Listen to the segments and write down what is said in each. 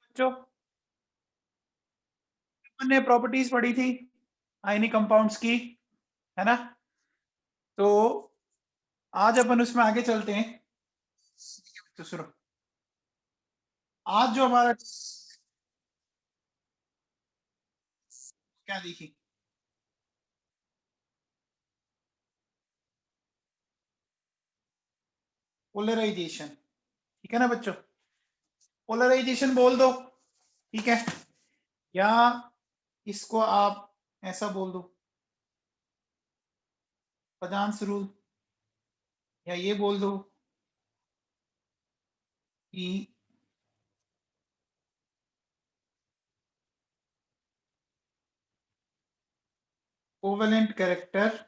बच्चों, हमने प्रॉपर्टीज पढ़ी थी आयनिक कंपाउंड्स की, है ना? तो आज अपन उसमें आगे चलते हैं। तो सुनो, आज जो हमारा क्या देखी, पोलराइजेशन। ठीक है ना बच्चों? पोलराइजेशन बोल दो, ठीक है, या इसको आप ऐसा बोल दो, पजांस रूल, या ये बोल दो कि covalent character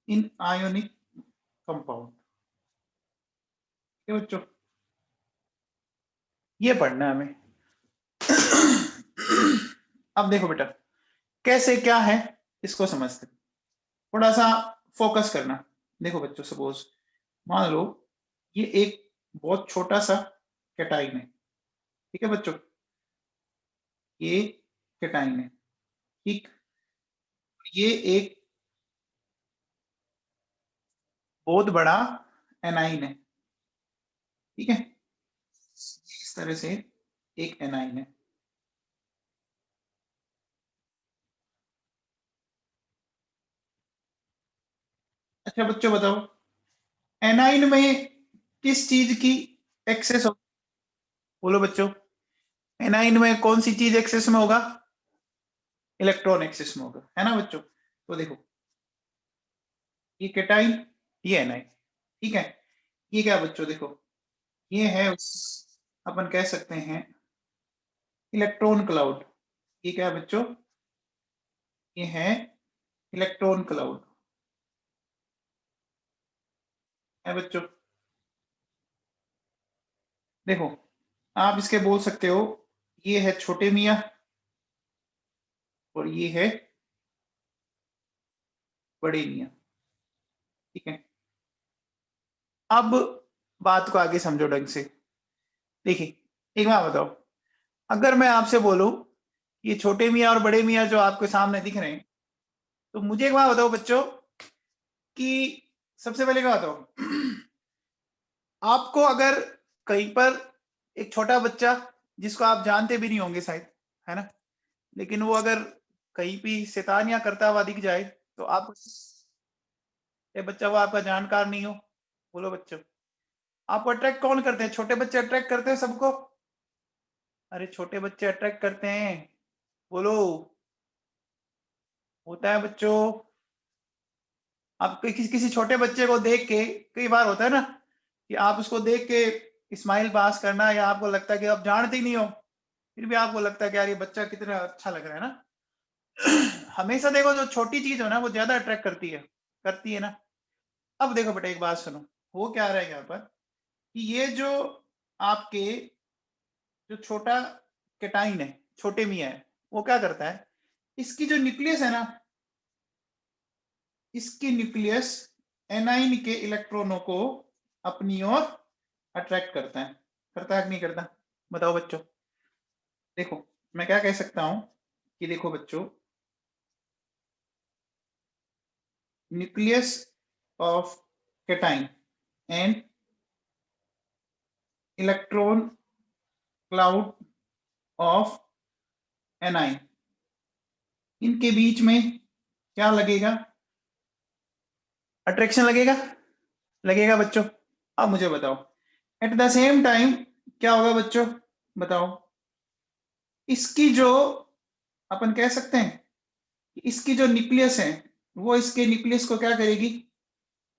in ionic compound. ठीक है बच्चों, ये पढ़ना है हमें। अब देखो बेटा, कैसे क्या है इसको समझते, थोड़ा सा फोकस करना। देखो बच्चों, सपोज मान लो ये एक बहुत छोटा सा कैटाइन है। ठीक है बच्चों, ये कैटाइन है, ठीक। ये एक बहुत बड़ा एनाइन है, ठीक है, इस तरह से एक एनाइन है। अच्छा बच्चों बताओ, एनाइन में किस चीज की एक्सेस हो? बोलो बच्चों, एनाइन में कौन सी चीज एक्सेस में होगा? इलेक्ट्रॉन एक्सेस में होगा, है ना बच्चों? तो देखो, ये कैटाइन, ये एनाइन, ठीक है। ये क्या बच्चों, देखो, ये है अपन कह सकते हैं इलेक्ट्रॉन क्लाउड। ये क्या है बच्चों? ये है इलेक्ट्रॉन क्लाउड, है बच्चों। देखो, आप इसके बोल सकते हो, ये है छोटे मियाँ और ये है बड़े मियाँ, ठीक है। अब बात को आगे समझो ढंग से। देखिए, एक बात बताओ, अगर मैं आपसे बोलूं ये छोटे मियाँ और बड़े मियाँ जो आपके सामने दिख रहे हैं, तो मुझे एक बात बताओ बच्चों कि सबसे पहले क्या बताओ, आपको अगर कहीं पर एक छोटा बच्चा जिसको आप जानते भी नहीं होंगे शायद, है ना, लेकिन वो अगर कहीं भी शैतानियां करता हुआ दिख जाए, तो आप, ये बच्चा वो आपका जानकार नहीं हो, बोलो बच्चों, आपको अट्रैक्ट कौन करते हैं? छोटे बच्चे अट्रैक्ट करते हैं सबको। अरे छोटे बच्चे अट्रैक्ट करते हैं, बोलो, होता है बच्चों। आप किसी छोटे बच्चे को देख के, कई बार होता है ना कि आप उसको देख के स्माइल पास करना, या आपको लगता है कि आप जानते ही नहीं हो, फिर भी आपको लगता है कि यार ये बच्चा कितना अच्छा लग रहा है ना। हमेशा देखो, जो छोटी चीज हो ना वो ज्यादा अट्रैक्ट करती है ना। अब देखो बेटा, एक बात सुनो, वो क्या रहा है यहाँ पर कि ये जो आपके जो छोटा कैटाइन है, छोटे मियाँ है, वो क्या करता है, इसकी जो न्यूक्लियस है ना, इसकी न्यूक्लियस एनाइन के इलेक्ट्रॉनों को अपनी ओर अट्रैक्ट करता है कि नहीं करता? बताओ बच्चों। देखो, मैं क्या कह सकता हूं कि देखो बच्चों, nucleus of cation and electron cloud of A9, इनके बीच में क्या लगेगा? अट्रैक्शन लगेगा बच्चों। अब मुझे बताओ, एट द सेम टाइम क्या होगा बच्चों? बताओ, इसकी जो, अपन कह सकते हैं कि इसकी जो न्यूक्लियस है, वो इसके न्यूक्लियस को क्या करेगी?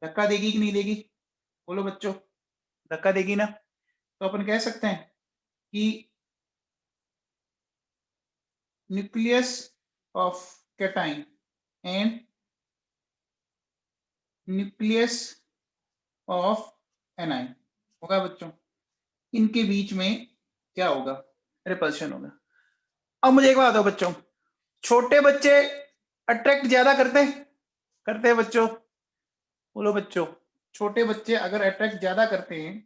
धक्का देगी कि नहीं देगी? बोलो बच्चों, धक्का देगी ना। तो अपन कह सकते हैं कि nucleus of cation and nucleus of anion होगा बच्चों, इनके बीच में क्या होगा? रिपल्शन होगा। अब मुझे एक बात बताओ बच्चों, छोटे बच्चे अट्रैक्ट ज्यादा करते हैं बच्चों? बोलो बच्चों, छोटे बच्चे अगर अट्रैक्ट ज्यादा करते हैं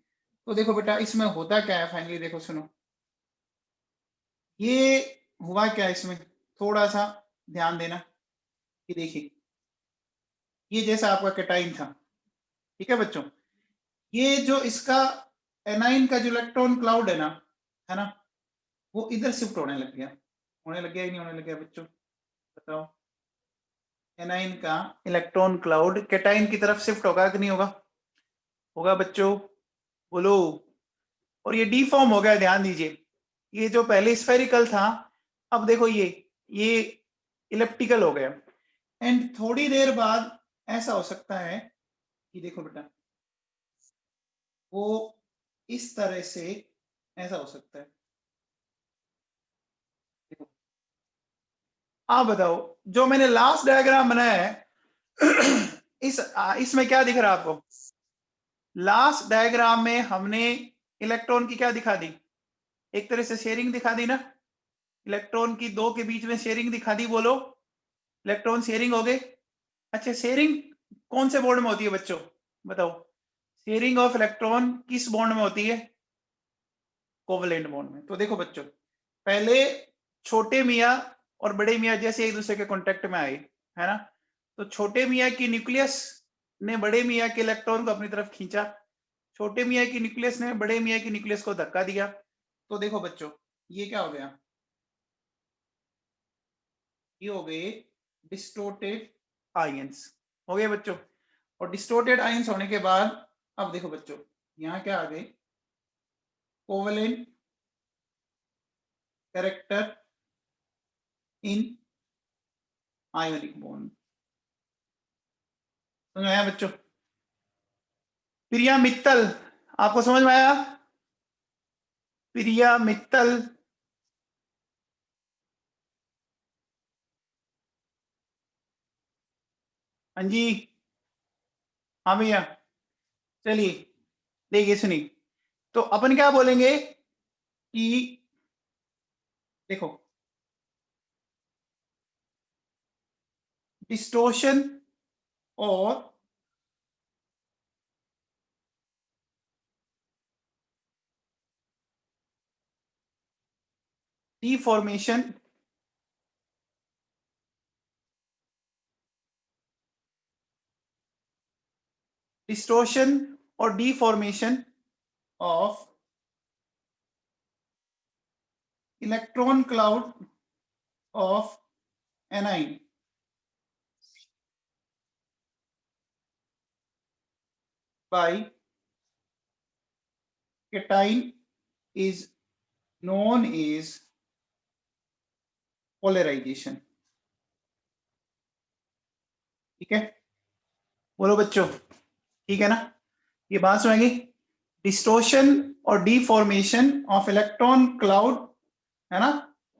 तो देखो बेटा इसमें होता क्या है फाइनली, देखो सुनो, ये हुआ क्या इसमें, थोड़ा सा ध्यान देना कि देखिए ये जैसा आपका कैटाइन था, ठीक है बच्चों, ये जो इसका एनाइन का जो इलेक्ट्रॉन क्लाउड है ना, वो इधर शिफ्ट होने लग गया, होने लग गया ही नहीं होने लग गया बच्चों, बताओ। एनाइन का इलेक्ट्रॉन क्लाउड कैटाइन की तरफ शिफ्ट होगा कि नहीं होगा, होगा बच्चों, बोलो। और ये डीफॉर्म हो गया, ध्यान दीजिए, ये जो पहले स्फेरिकल था अब देखो ये इलेप्टिकल हो गया। एंड थोड़ी देर बाद ऐसा हो सकता है कि देखो बेटा वो इस तरह से ऐसा हो सकता है, देखो आप बताओ जो मैंने लास्ट डायग्राम बनाया है इसमें क्या दिख रहा है आपको, लास्ट डायग्राम में हमने इलेक्ट्रॉन की क्या दिखा दी, एक तरह से शेयरिंग दिखा दी ना, इलेक्ट्रॉन की दो के बीच में शेयरिंग दिखा दी, बोलो इलेक्ट्रॉन शेयरिंग हो गए। अच्छा शेयरिंग कौन से बॉन्ड में होती है बच्चों, बताओ, शेयरिंग ऑफ इलेक्ट्रॉन किस बॉन्ड में होती है, कोवलेंट बॉन्ड में। तो देखो बच्चों पहले छोटे मियाँ और बड़े मियाँ जैसे एक दूसरे के कांटेक्ट में आए, है ना, तो छोटे मियाँ की न्यूक्लियस ने बड़े मियाँ के इलेक्ट्रॉन को अपनी तरफ खींचा, छोटे मियाँ की न्यूक्लियस ने बड़े मियाँ की न्यूक्लियस को धक्का दिया। तो देखो बच्चों ये क्या हो गया, ये हो गए डिस्टोर्टेड आयंस, हो गए बच्चों। और डिस्टोर्टेड आयंस होने के बाद अब देखो बच्चों यहाँ क्या आ गए, covalent character in ionic bond, समझ आया बच्चों। प्रिया मित्तल, आपको समझ में आया, प्रिया मित्तल, हाँ जी, हाँ भैया, चलिए देखिए सुनिए, तो अपन क्या बोलेंगे कि देखो डिस्टोर्शन और डिफॉर्मेशन डिस्टोर्शन और deformation of electron cloud of A9 by cation is known as polarization, ठीक है, बोलो बच्चों, ठीक है ना, ये बात सुनेंगे, डिस्टोर्शन और डिफॉर्मेशन ऑफ इलेक्ट्रॉन क्लाउड, है ना,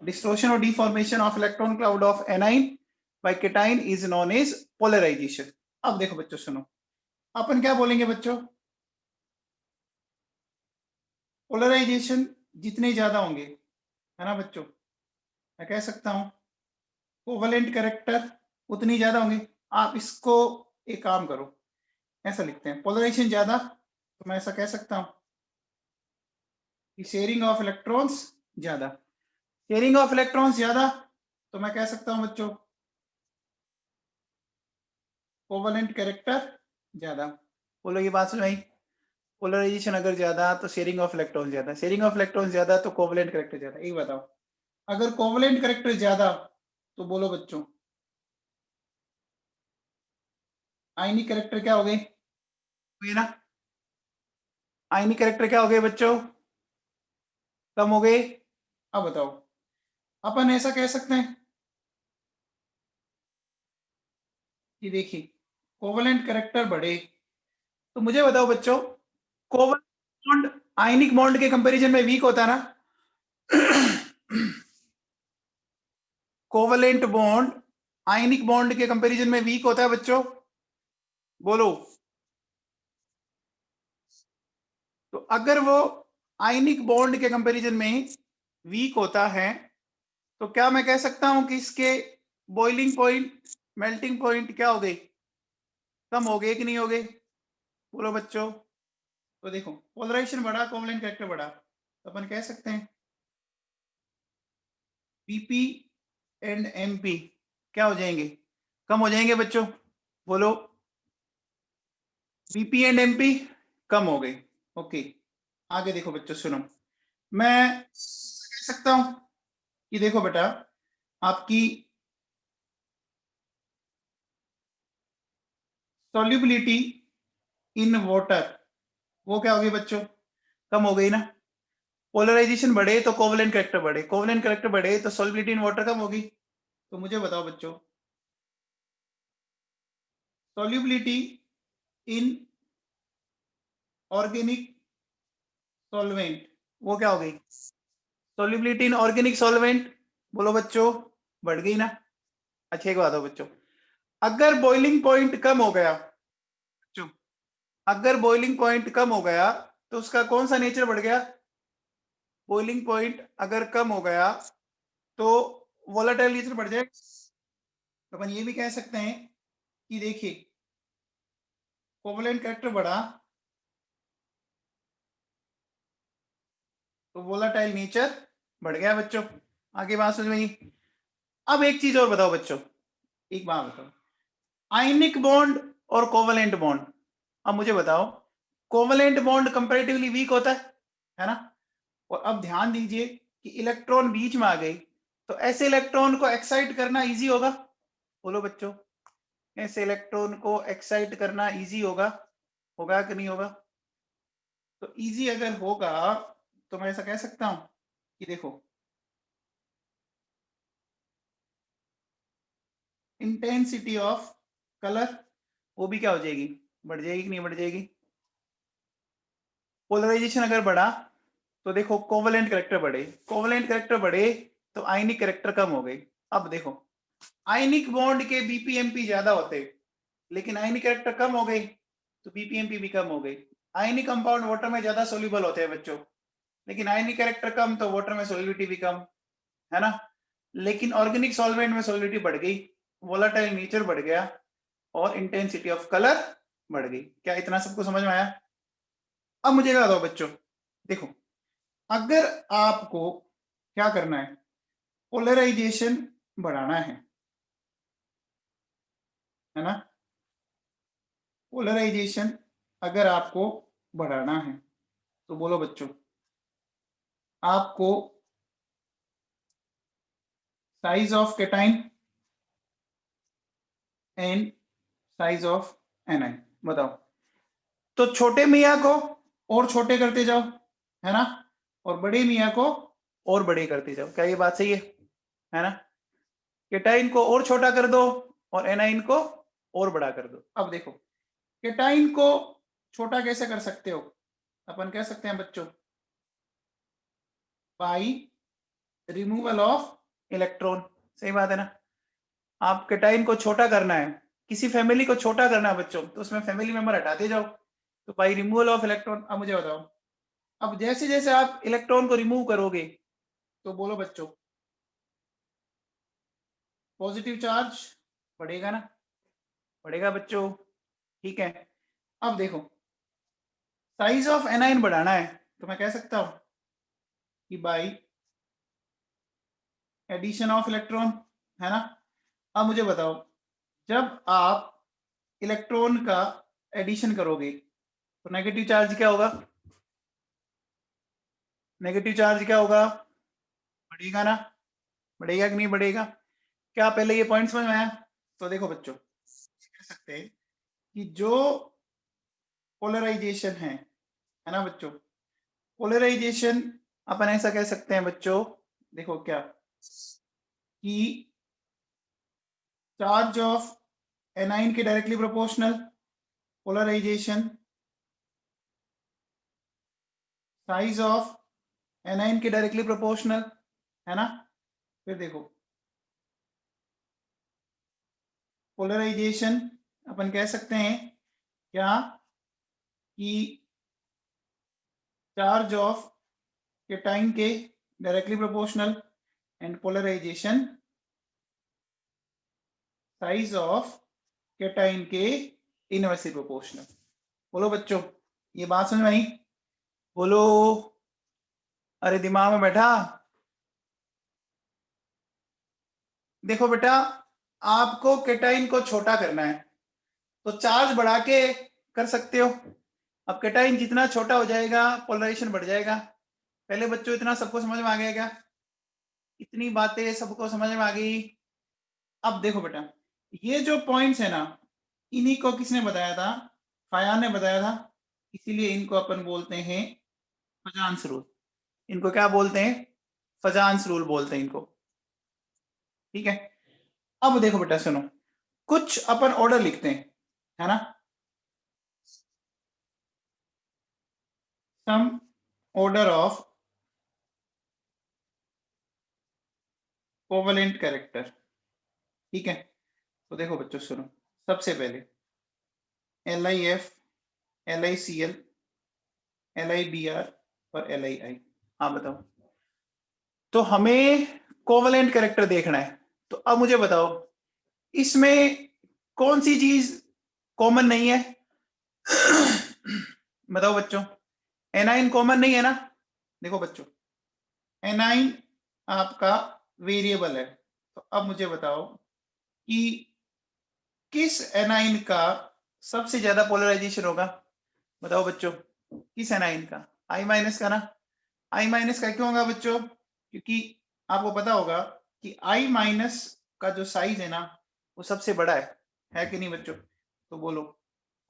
डिस्टोर्शन और deformation of electron cloud of anion by cation is known as polarisation. अब देखो बच्चों सुनो, अपन क्या बोलेंगे बच्चों, पोलराइजेशन जितने ज्यादा होंगे, है ना बच्चों, मैं कह सकता हूं कोवलेंट कैरेक्टर उतनी ज्यादा होंगे। आप इसको एक काम करो, ऐसा लिखते हैं, पोलराइजेशन ज्यादा तो मैं ऐसा कह सकता हूं कि शेयरिंग ऑफ इलेक्ट्रॉन्स ज्यादा, शेयरिंग ऑफ इलेक्ट्रॉन्स ज्यादा तो मैं कह सकता हूं बच्चों कोवलेंट कैरेक्टर ज्यादा, बोलो ये बात सुनाई, पोलराइजेशन अगर ज्यादा तो शेयरिंग ऑफ इलेक्ट्रॉन ज्यादा, शेयरिंग ऑफ इलेक्ट्रॉन ज्यादा तो कोवलेंट कैरेक्टर ज्यादा, एक बताओ, अगर कोवलेंट कैरेक्टर ज्यादा तो बोलो बच्चों आयनिक कैरेक्टर क्या हो गए, हुए ना, आयनिक कैरेक्टर क्या हो गए बच्चों, कम हो गए। अब बताओ अपन ऐसा कह सकते हैं कि देखिए कोवलेंट कैरेक्टर बढ़े, तो मुझे बताओ बच्चों कोवलेंट बॉन्ड आयनिक बॉन्ड के कंपैरिजन में वीक होता है ना, कोवलेंट बॉन्ड आयनिक बॉन्ड के कंपैरिजन में वीक होता है बच्चों, बोलो। तो अगर वो आयनिक बॉन्ड के कंपैरिजन में वीक होता है तो क्या मैं कह सकता हूं कि इसके बॉइलिंग पॉइंट मेल्टिंग पॉइंट क्या हो गए, कम हो गए कि नहीं हो गए, बोलो बच्चों। तो देखो पोलराइजेशन बढ़ा, कोवलेंट कैरेक्टर बढ़ा, तो अपन कह सकते हैं पीपी एंड एमपी क्या हो जाएंगे, कम हो जाएंगे बच्चों। बोलो बीपी एंड एमपी कम हो गए। ओके, आगे देखो बच्चों सुनो, मैं कह सकता हूं कि देखो बेटा आपकी सॉल्युबिलिटी इन वाटर वो क्या हो गई बच्चों, कम हो गई ना। पोलराइजेशन बढ़े तो कोवलेंट कैरेक्टर बढ़े, कोवलेंट कैरेक्टर बढ़े तो सॉल्युबिलिटी इन वाटर कम होगी। तो मुझे बताओ बच्चों सॉल्युबिलिटी इन ऑर्गेनिक सॉल्वेंट वो क्या हो गई, सॉल्युबिलिटी इन ऑर्गेनिक सॉल्वेंट, बोलो बच्चों बढ़ गई ना। अच्छा एक बात हो बच्चों, अगर बॉइलिंग पॉइंट कम हो गया बच्चों, अगर बॉइलिंग पॉइंट कम हो गया तो उसका कौन सा नेचर बढ़ गया, बॉइलिंग पॉइंट अगर कम हो गया तो वोलेटाइल नेचर बढ़ जाए। तो अपन ये भी कह सकते हैं कि देखिए कोवलेंट कैरेक्टर बढ़ा तो वोलेटाइल नेचर बढ़ गया बच्चों। आगे बात समझ में आई। अब एक चीज और बताओ बच्चों, एक बात बताओ आयनिक बॉन्ड और कोवलेंट बॉन्ड। अब मुझे बताओ कोवलेंट बॉन्ड कंपैरेटिवली वीक होता है ना। और अब ध्यान दीजिए कि इलेक्ट्रॉन बीच में आ गई तो ऐसे इलेक्ट्रॉन को एक्साइट करना इजी होगा। बोलो बच्चों ऐसे इलेक्ट्रॉन को एक्साइट करना इजी होगा, होगा कि नहीं होगा। तो इजी अगर होगा तो मैं ऐसा कह सकता हूं कि देखो इंटेंसिटी ऑफ कलर वो भी क्या हो जाएगी, बढ़ जाएगी कि नहीं बढ़ जाएगी। पोलराइजेशन अगर बढ़ा तो देखो कोवलेंट कैरेक्टर बढ़े, कोवलेंट कैरेक्टर बढ़े तो आयनिक कैरेक्टर कम हो गई। अब देखो आयनिक बॉन्ड के बीपीएमपी ज्यादा होते लेकिन आयनिक कैरेक्टर कम हो गई तो बीपीएमपी भी कम हो गई। आयनिक कंपाउंड वाटर में ज्यादा सोल्यूबल होते हैं बच्चों, लेकिन आयनिक कैरेक्टर कम तो वाटर में सोल्यूबिलिटी भी कम, है ना। लेकिन ऑर्गेनिक सॉल्वेंट में सोल्यूबिलिटी बढ़ गई, वोलाटाइल नेचर बढ़ गया और इंटेंसिटी ऑफ कलर बढ़ गई। क्या इतना सबको समझ में आया। अब मुझे बता दो बच्चों, देखो अगर आपको क्या करना है, पोलराइजेशन बढ़ाना है ना, पोलराइजेशन अगर आपको बढ़ाना है तो बोलो बच्चों आपको size of cation and size of A9 बताओ। तो छोटे मियाँ को और छोटे करते जाओ, है ना, और बड़े मियाँ को और बड़े करते जाओ। क्या ये बात सही है ना। केटाइन को और छोटा कर दो और एनाइन को और बड़ा कर दो। अब देखो केटाइन को छोटा कैसे कर सकते हो, अपन कह सकते हैं बच्चों बाई रिमूवल ऑफ इलेक्ट्रॉन। सही बात है ना। आप केटाइन को छोटा करना है, किसी फैमिली को छोटा करना है बच्चों, तो उसमें फैमिली मेंबर हटाते जाओ, तो बाई रिमूवल ऑफ इलेक्ट्रॉन। अब मुझे बताओ अब जैसे जैसे आप इलेक्ट्रॉन को रिमूव करोगे तो बोलो बच्चों पॉजिटिव चार्ज बढ़ेगा ना, बढ़ेगा बच्चों। ठीक है। अब देखो साइज ऑफ एनाइन बढ़ाना है तो मैं कह सकता हूं कि बाई एडिशन ऑफ इलेक्ट्रॉन, है ना। अब मुझे बताओ जब आप इलेक्ट्रॉन का एडिशन करोगे तो नेगेटिव चार्ज क्या होगा, नेगेटिव चार्ज क्या होगा, बढ़ेगा ना, बढ़ेगा कि नहीं बढ़ेगा। क्या पहले ये पॉइंट समझ में आया। तो देखो बच्चों कह सकते हैं कि जो पोलराइजेशन है ना बच्चों, पोलराइजेशन अपन ऐसा कह सकते हैं बच्चों, देखो क्या कि चार्ज ऑफ एनाइन के directly proportional, polarisation size of anion के डायरेक्टली प्रोपोर्शनल, है ना। फिर देखो पोलराइजेशन अपन कह सकते हैं क्या कि चार्ज ऑफ केटाइन के directly proportional and polarisation size of cation के इनवर्सली प्रोपोर्शनल। बोलो बच्चों, ये बात समझ में आई? बोलो, अरे दिमाग में बैठा। देखो बेटा, आपको केटाइन को छोटा करना है तो चार्ज बढ़ा के कर सकते हो। अब केटाइन जितना छोटा हो जाएगा पोलराइजेशन बढ़ जाएगा। पहले बच्चों इतना सबको समझ में आ गया क्या? इतनी बातें सबको समझ में आ गई? अब देखो बेटा, ये जो पॉइंट्स है ना, इन्हीं को किसने बताया था? फायान ने बताया था। इसीलिए इनको अपन बोलते हैं फजान्स रूल। इनको क्या बोलते हैं? फजान्स रूल बोलते हैं इनको। ठीक है, अब देखो बेटा सुनो, कुछ अपन ऑर्डर लिखते हैं, है ना? Some order of covalent character. ठीक है, तो देखो बच्चों सुनो, सबसे पहले LIF, LICL, LIBR और LII। हाँ बताओ, तो हमें कोवेलेंट कैरेक्टर देखना है। तो अब मुझे बताओ, इसमें कौन सी चीज कॉमन नहीं है? बताओ बच्चों, एनाइन कॉमन नहीं है ना? देखो बच्चों, एनाइन आपका वेरिएबल है। तो अब मुझे बताओ कि किस एनाइन का सबसे ज्यादा पोलराइजेशन होगा? बताओ बच्चों, किस एनाइन का? आई माइनस का ना? आई माइनस का क्यों होगा बच्चों? क्योंकि आपको पता होगा कि आई माइनस का जो साइज है ना, वो सबसे बड़ा है कि नहीं बच्चों? तो बोलो,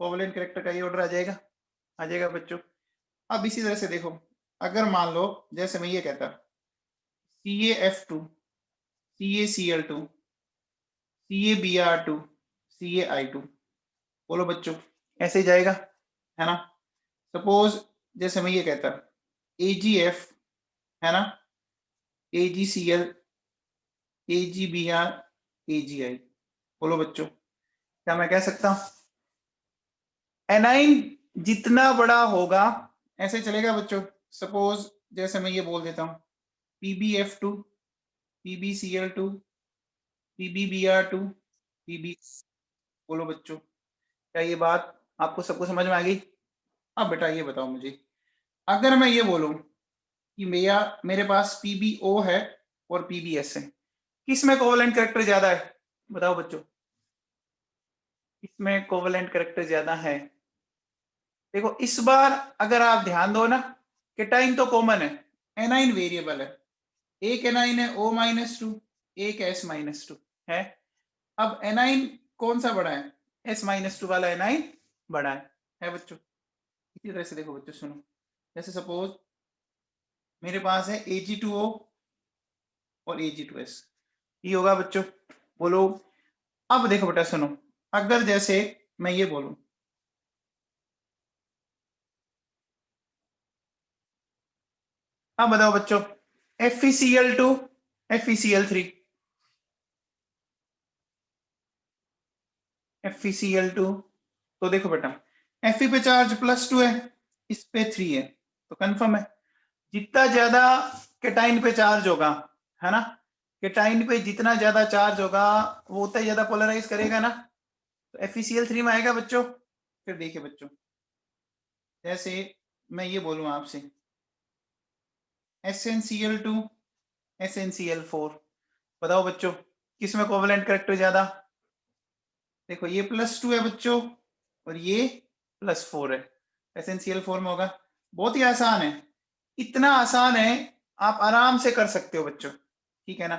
कोवेलेंट कैरेक्टर का ये ऑर्डर आ जाएगा? आ जाएगा बच्चों। अब इसी तरह से देखो, अगर मान लो जैसे मैं ये कहता CaF2, CaCl2, CaBr2, CaI2, बोलो बच्चों, ऐसे ही जाएगा, है ना? सपोज जैसे मैं ये कहता AgF, है ना, AgCl, AgBr, AgI, बोलो बच्चों, क्या मैं कह सकता हूं? एनाइन जितना बड़ा होगा ऐसे चलेगा बच्चों। सपोज जैसे मैं ये बोल देता हूं PbF2, PbCl2, PbBr2, PB, बोलो बच्चों, क्या ये बात आपको सबको समझ में आ गई? अब बेटा ये बताओ मुझे, अगर मैं ये बोलूं कि मेरे पास PbO है और PbS है, किस में कोवेलेंट कैरेक्टर ज्यादा है? बताओ बच्चों, किसमें कोवेलेंट कैरेक्टर ज्यादा है? देखो इस बार अगर आप ध्यान दो ना, केटाइन तो कॉमन है, एनाइन वेरिएबल है। एक एनाइन है O-2, एक S-2 है। अब एनाइन कौन सा बड़ा है? S-2 वाला एनाइन बड़ा है बच्चों। इसी तरह से देखो बच्चों सुनो, जैसे सपोज मेरे पास है Ag2O और Ag2S, ये होगा बच्चों, बोलो। अब देखो बेटा सुनो, अगर जैसे मैं ये बोलूं अब बताओ बच्चों, FeCl2, FeCl3, FeCl2, तो देखो बेटा Fe पे चार्ज +2 है, इस पे 3 है, तो कंफर्म है जितना ज्यादा केटाइन पे चार्ज होगा, है ना, केटाइन पे जितना ज्यादा चार्ज होगा वो उतना ज्यादा पोलराइज करेगा ना, तो FeCl3 में आएगा बच्चों। फिर देखिए बच्चों, जैसे मैं ये बोलूं आपसे SnCl2, SnCl4, बताओ बच्चों किसमें कोवेलेंट कैरेक्टर ज्यादा? देखो ये +2 है बच्चों और ये +4 है, SnCl4 में होगा। बहुत ही आसान है, इतना आसान है, आप आराम से कर सकते हो बच्चों, ठीक है ना?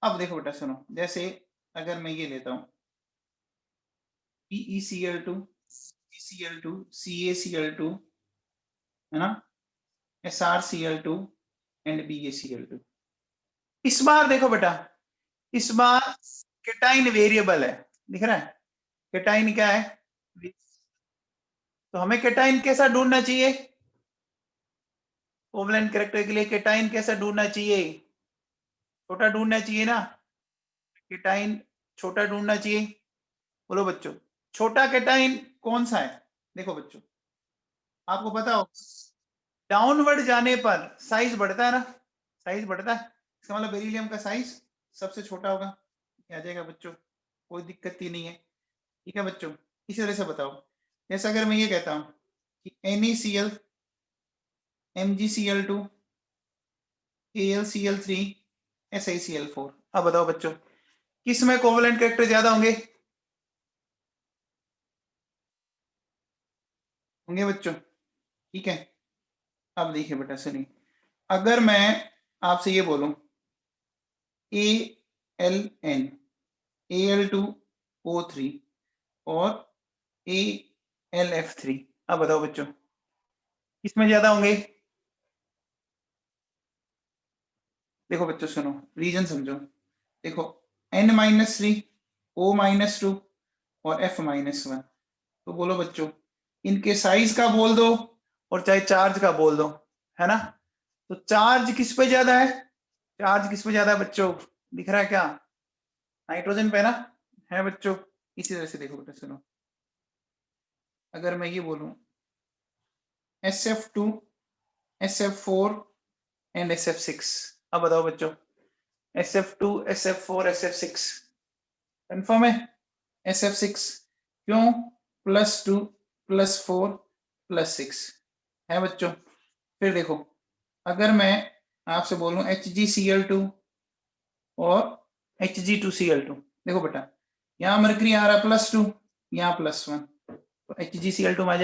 अब देखो बेटा सुनो, जैसे अगर मैं ये लेता हूँ PeCl2, CCl2, CaCl2, है ना, SrCl2 एंड BaCl2। इस बार देखो बेटा, इस बार केटाइन वेरिएबल है, दिख रहा है? केटाइन क्या है? तो हमें केटाइन कैसा ढूंढना चाहिए? कोवेलेंट कैरेक्टर के लिए केटाइन कैसा ढूंढना चाहिए? छोटा ढूंढना चाहिए ना? केटाइन छोटा ढूंढना चाहिए। बोलो बच्चों, छोटा केटाइन कौन सा है? देखो बच्चों, आपको पता हो डाउनवर्ड जाने पर साइज बढ़ता है ना, साइज बढ़ता है, इसका मतलब बेरिलियम का साइज सबसे छोटा होगा, आ जाएगा बच्चों, कोई दिक्कत ही नहीं है। ठीक है बच्चों, इसी तरह से बताओ जैसे अगर मैं ये कहता हूं कि NaCl, MgCl2, AlCl3, SiCl4, अब बताओ बच्चों किस में कोवेलेंट कैरेक्टर ज्यादा होंगे? होंगे बच्चों, ठीक है। अब देखिए बेटा सुनिए, अगर मैं आपसे ये बोलूं AlN, Al2O3 और AlF3, अब बताओ बच्चों किसमें ज्यादा होंगे? देखो बच्चों सुनो, रीजन समझो। देखो N-3, O-2 और F-1, तो बोलो बच्चों इनके साइज का बोल दो और चाहे चार्ज का बोल दो, है ना। तो चार्ज किस पे ज्यादा है? चार्ज किस पे ज्यादा है बच्चों? दिख रहा है क्या? नाइट्रोजन पे ना, है बच्चों। इसी तरह से देखो बेटा सुनो, अगर मैं ये बोलूं SF2, SF4 एंड SF6, अब बताओ बच्चों SF2, SF4, SF6 कंफर्म है? SF6 क्यों? +2 +4 +6 है बच्चों। फिर देखो अगर मैं आपसे बोलूं HgCl2 और Hg2Cl2, देखो बेटा यहाँ मरकरी आ रहा है +2, यहाँ +1, तो HgCl2 में आ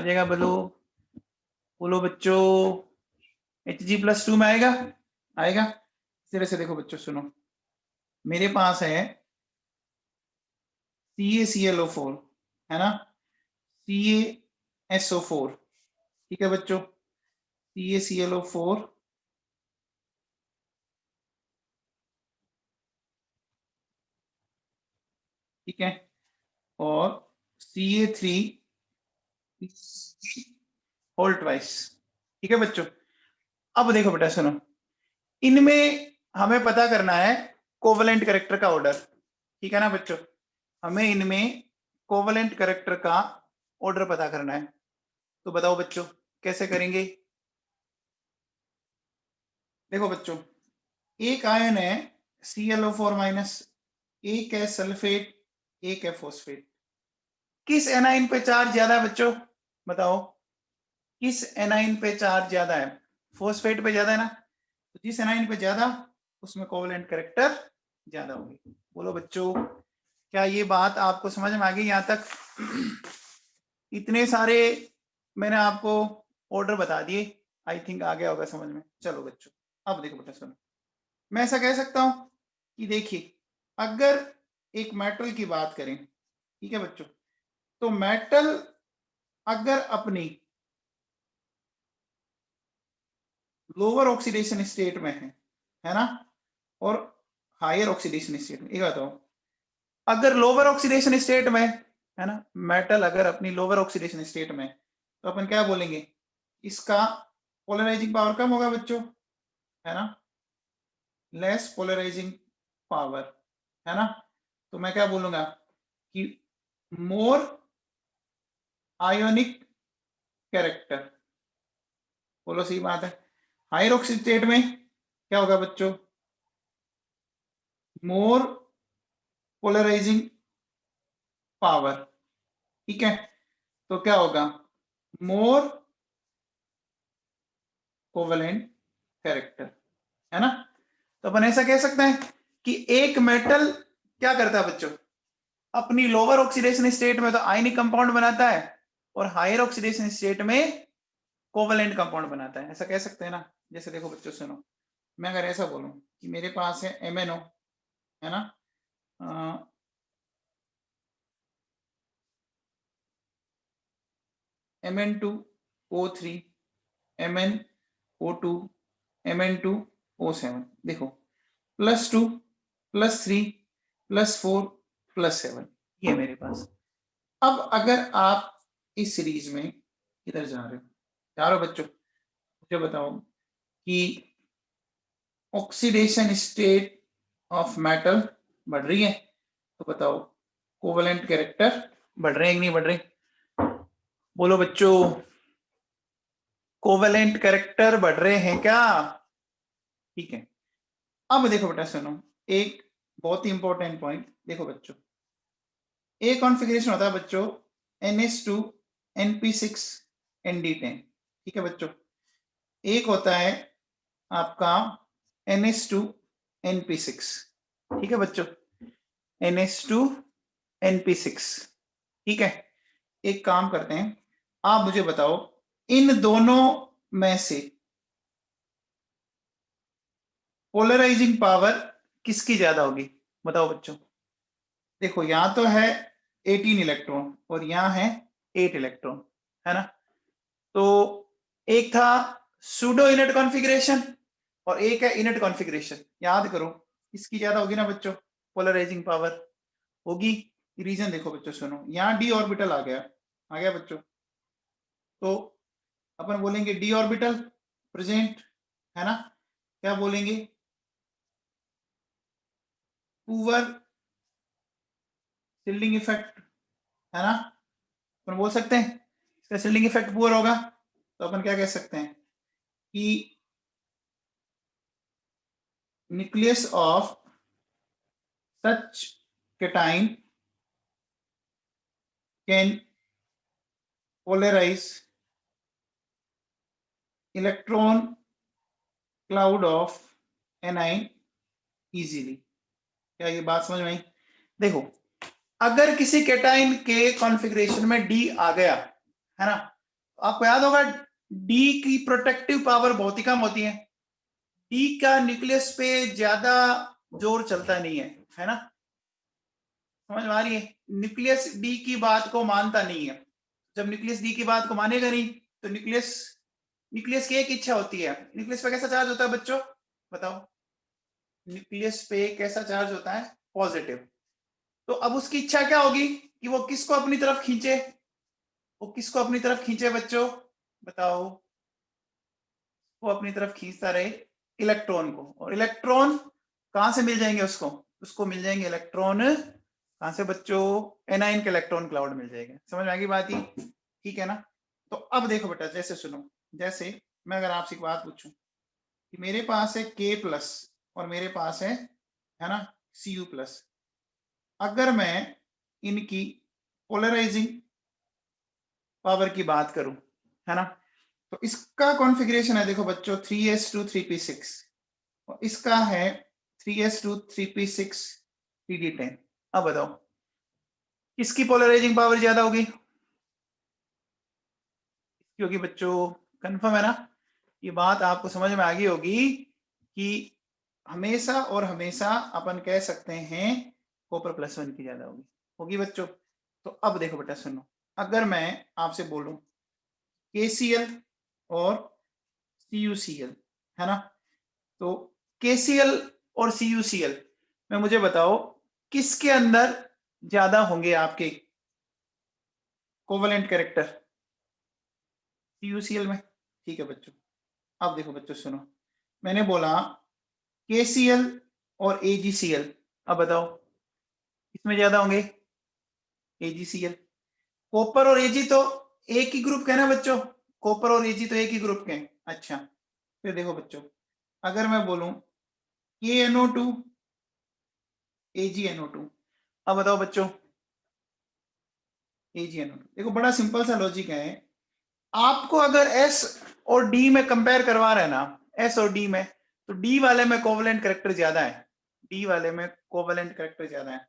जाएगा बोलो, बोलो बच्चों Hg+2 में आएगा, आएगा। इस तरह से देखो बच्चों सुनो, मेरे पास है CaClO4, है ना, CaSO4, ठीक है बच्चों, CaClO4 ठीक है, और Ca3 होल ट्वाइस, ठीक है बच्चों। अब देखो बेटा सुनो, इनमें हमें पता करना है कोवेलेंट कैरेक्टर का ऑर्डर, ठीक है ना बच्चों। हमें इनमें कोवेलेंट कैरेक्टर का ऑर्डर पता करना है, तो बताओ बच्चों कैसे करेंगे? देखो बच्चों एक आयन है ClO4-, एक है सल्फेट, एक है फॉस्फेट, किस एनाइन पे चार्ज ज्यादा है बच्चों? बताओ किस एनाइन पे चार्ज ज्यादा है? फॉस्फेट पे ज्यादा है ना, तो जिस एनाइन पे ज्यादा उसमें कोवेलेंट कैरेक्टर ज्यादा होगी। बोलो बच्चों क्या ये बात आपको समझ में आ गई? यहाँ तक इतने सारे मैंने आपको ऑर्डर बता दिए, आई थिंक आ गया होगा समझ में। चलो बच्चों अब देखो बेटा सुनो, मैं ऐसा कह सकता हूं कि देखिए अगर एक मेटल की बात करें, ठीक है बच्चों, तो मेटल अगर अपनी लोअर ऑक्सीडेशन स्टेट में है ना, और हायर ऑक्सीडेशन स्टेट में, एक बताओ अगर लोअर ऑक्सीडेशन स्टेट में है ना, मेटल अगर अपनी लोअर ऑक्सीडेशन स्टेट में, तो अपन क्या बोलेंगे? इसका पोलराइजिंग पावर कम होगा बच्चों, है ना, लेस पोलराइजिंग पावर, है ना। तो मैं क्या बोलूंगा कि मोर आयोनिक कैरेक्टर, बोलो सही बात है। हायर ऑक्सीडेशन स्टेट में क्या होगा बच्चों? मोर पोलराइजिंग पावर, ठीक है, तो क्या होगा? मोर कोवेलेंट कैरेक्टर, है ना। तो अपन ऐसा कह सकते हैं कि एक मेटल क्या करता है बच्चों, अपनी लोअर ऑक्सीडेशन स्टेट में तो आयनिक कंपाउंड बनाता है और हायर ऑक्सीडेशन स्टेट में कोवेलेंट कंपाउंड बनाता है, ऐसा कह सकते हैं ना। जैसे देखो बच्चों सुनो, मैं अगर ऐसा बोलूं कि मेरे पास है MnO, है ना, Mn2O3, MnO2, Mn2O7, देखो +2 +3 +4 +7, ये मेरे पास। अब अगर आप इस सीरीज में इधर जा रहे हो, चारों बच्चों मुझे बताओ कि ऑक्सीडेशन स्टेट ऑफ मेटल बढ़ रही है, तो बताओ कोवेलेंट कैरेक्टर बढ़ रहे हैं कि नहीं बढ़ रहे? बोलो बच्चों कोवेलेंट कैरेक्टर बढ़ रहे हैं क्या? ठीक है। अब देखो बेटा सुनो, एक बहुत ही इंपॉर्टेंट पॉइंट देखो बच्चों, एक कॉन्फ़िगरेशन होता है बच्चों NH2 NP6 ND10। ठीक है बच्चों, एक होता है आपका NH2 NP6। ठीक है बच्चों, NH2 NP6। ठीक है, एक काम करते हैं, आप मुझे बताओ इन दोनों में से पोलराइजिंग पावर किसकी ज्यादा होगी? बताओ बच्चों। देखो यहाँ तो है 18 इलेक्ट्रॉन और यहाँ है 8 इलेक्ट्रॉन, है ना। तो एक था सूडो इनट कॉन्फ़िगरेशन और एक है इनट कॉन्फ़िगरेशन। याद करो इसकी ज्यादा होगी ना बच्चों, पोलराइजिंग पावर होगी। रीजन देखो बच्चों, सुनो, यहाँ डी ऑर्बिटल आ गया बच्चों, तो अपन बोलेंगे डी ऑर्बिटल प्रेजेंट, है ना। क्या बोलेंगे? पुअर शिल्डिंग इफेक्ट, है ना। अपन बोल सकते हैं इसका शिल्डिंग इफेक्ट पुअर होगा, तो अपन क्या कह सकते हैं कि nucleus of such cation can polarize electron cloud of anion easily। क्या ये बात समझ में आई? देखो, अगर किसी कैटाइन के कॉन्फ़िगरेशन में डी आ गया, है ना, तो आपको याद होगा डी की प्रोटेक्टिव पावर बहुत ही कम होती है। डी का न्यूक्लियस पे ज्यादा जोर चलता नहीं है ना। समझ में आ रही है? न्यूक्लियस डी की बात को मानता नहीं है। जब न्यूक्लियस डी की बात को मानेगा नहीं, तो न्यूक्लियस की एक इच्छा होती है। न्यूक्लियस पे कैसा चार्ज होता है बच्चों? बताओ। न्यूक्लियस पे कैसा चार्ज होता है? पॉजिटिव। तो अब उसकी इच्छा क्या होगी कि वो किसको अपनी तरफ खींचे? वो किसको अपनी तरफ खींचे बच्चों? बताओ। वो अपनी तरफ खींचता रहे इलेक्ट्रॉन को, और इलेक्ट्रॉन कहां से मिल जाएंगे उसको? उसको मिल जाएंगे इलेक्ट्रॉन कहां से बच्चों? एनाइन के इलेक्ट्रॉन क्लाउड मिल जाएगा। समझ में आ गई बात ही? ठीक है ना। तो अब देखो बेटा, जैसे सुनो, जैसे मैं अगर आपसे एक बात पूछूं कि मेरे पास है K प्लस और मेरे पास है ना Cu प्लस, अगर मैं इनकी पोलराइजिंग पावर की बात करूं, है ना, तो इसका कॉन्फ़िगरेशन है, देखो बच्चों, 3s2 3p6 और इसका है 3s2 3p6 3d10। अब बताओ किसकी पोलराइजिंग पावर ज्यादा होगी? क्योंकि बच्चों कंफर्म है ना, ये बात आपको समझ में आ गई होगी कि हमेशा और हमेशा अपन कह सकते हैं कॉपर प्लस वन की ज्यादा होगी बच्चों। तो अब देखो बेटा सुनो, अगर मैं आपसे बोलूं KCl और CuCl, है ना, तो KCl और CuCl में मुझे बताओ किसके अंदर ज्यादा होंगे आपके कोवेलेंट कैरेक्टर? CuCl में। ठीक है बच्चों, अब देखो बच्चों सुनो, मैंने बोला KCl और AgCl, अब बताओ किसमें ज्यादा होंगे? AgCl। कॉपर और Ag तो एक ही ग्रुप के है ना बच्चों, कॉपर और Ag तो एक ही ग्रुप के हैं। अच्छा, फिर देखो बच्चों, अगर मैं बोलूं KNO2 AgNO2, अब बताओ बच्चों AgNO2। देखो बड़ा सिंपल सा लॉजिक है, आपको अगर S और D में कंपेयर करवा रहे हैं ना, S और D में, तो D वाले में कोवेलेंट कैरेक्टर ज्यादा है, D वाले में कोवेलेंट कैरेक्टर ज्यादा है।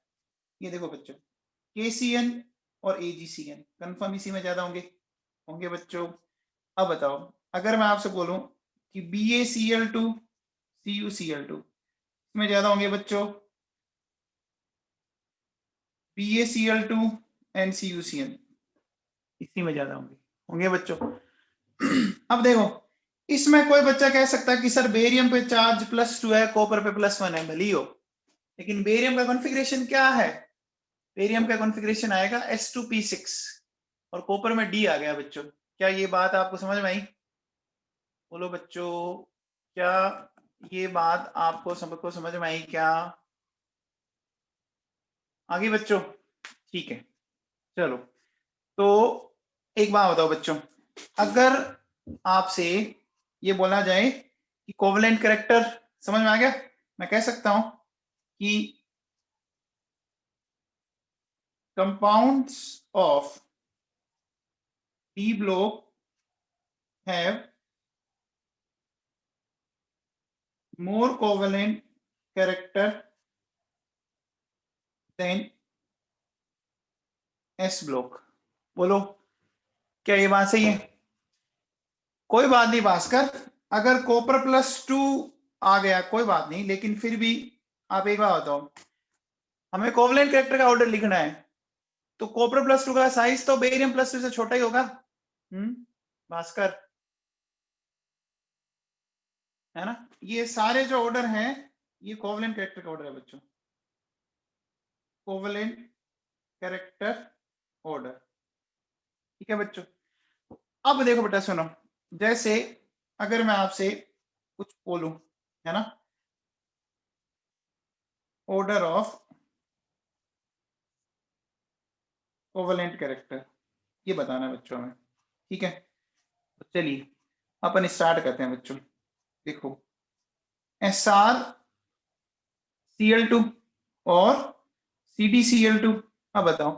ये देखो बच्चों, KCN और AgCN कंफर्म इसी में ज्यादा होंगे बच्चों। अब बताओ, अगर मैं आपसे बोलूं कि BaCl2 CuCl2 इसमें ज्यादा होंगे बच्चों, BaCl2 एंड CuCl इसी में ज्यादा होंगे बच्चों। अब देखो, इसमें कोई बच्चा कह सकता है कि सर बेरियम पे चार्ज +2 है, कॉपर पे +1 है, भली हो, लेकिन बेरियम का कॉन्फ़िगरेशन क्या है? बेरियम का कॉन्फ़िगरेशन आएगा S2p6 और कॉपर में D आ गया बच्चों। क्या ये बात आपको समझ में आई? बोलो बच्चों, क्या ये बात आपको सबको समझ में आई क्या? आगे बच्चों? ठीक है, चलो। तो एक बात बताओ बच्चों, अगर आपसे ये बोला जाए कि कोवेलेंट कैरेक्टर, समझ में आ गया? मैं कह सकता हूं कि compounds of D block have more covalent character than S block। बोलो क्या ये बात सही है? कोई बात नहीं भास्कर, अगर कॉपर +2 आ गया कोई बात नहीं, लेकिन फिर भी आप एक बात बताओ, हमें कोवलेंट कैरेक्टर का ऑर्डर लिखना है, तो कॉपर +2 का साइज तो बेरियम +2 से छोटा ही होगा। भास्कर, है ना? ये सारे जो ऑर्डर हैं ये कोवलेंट कैरेक्टर का ऑर्डर है बच्चों, कोवलेंट कैरेक्टर ऑर्डर। ठीक है बच्चों, अब देखो बेटा सुनो, जैसे अगर मैं आपसे कुछ बोलूं, है ना, ऑर्डर ऑफ कोवलेंट कैरेक्टर, ये बताना है बच्चों में। ठीक है, तो चलिए अपन स्टार्ट करते हैं बच्चों। देखो SrCl2 और CdCl2, अब बताओ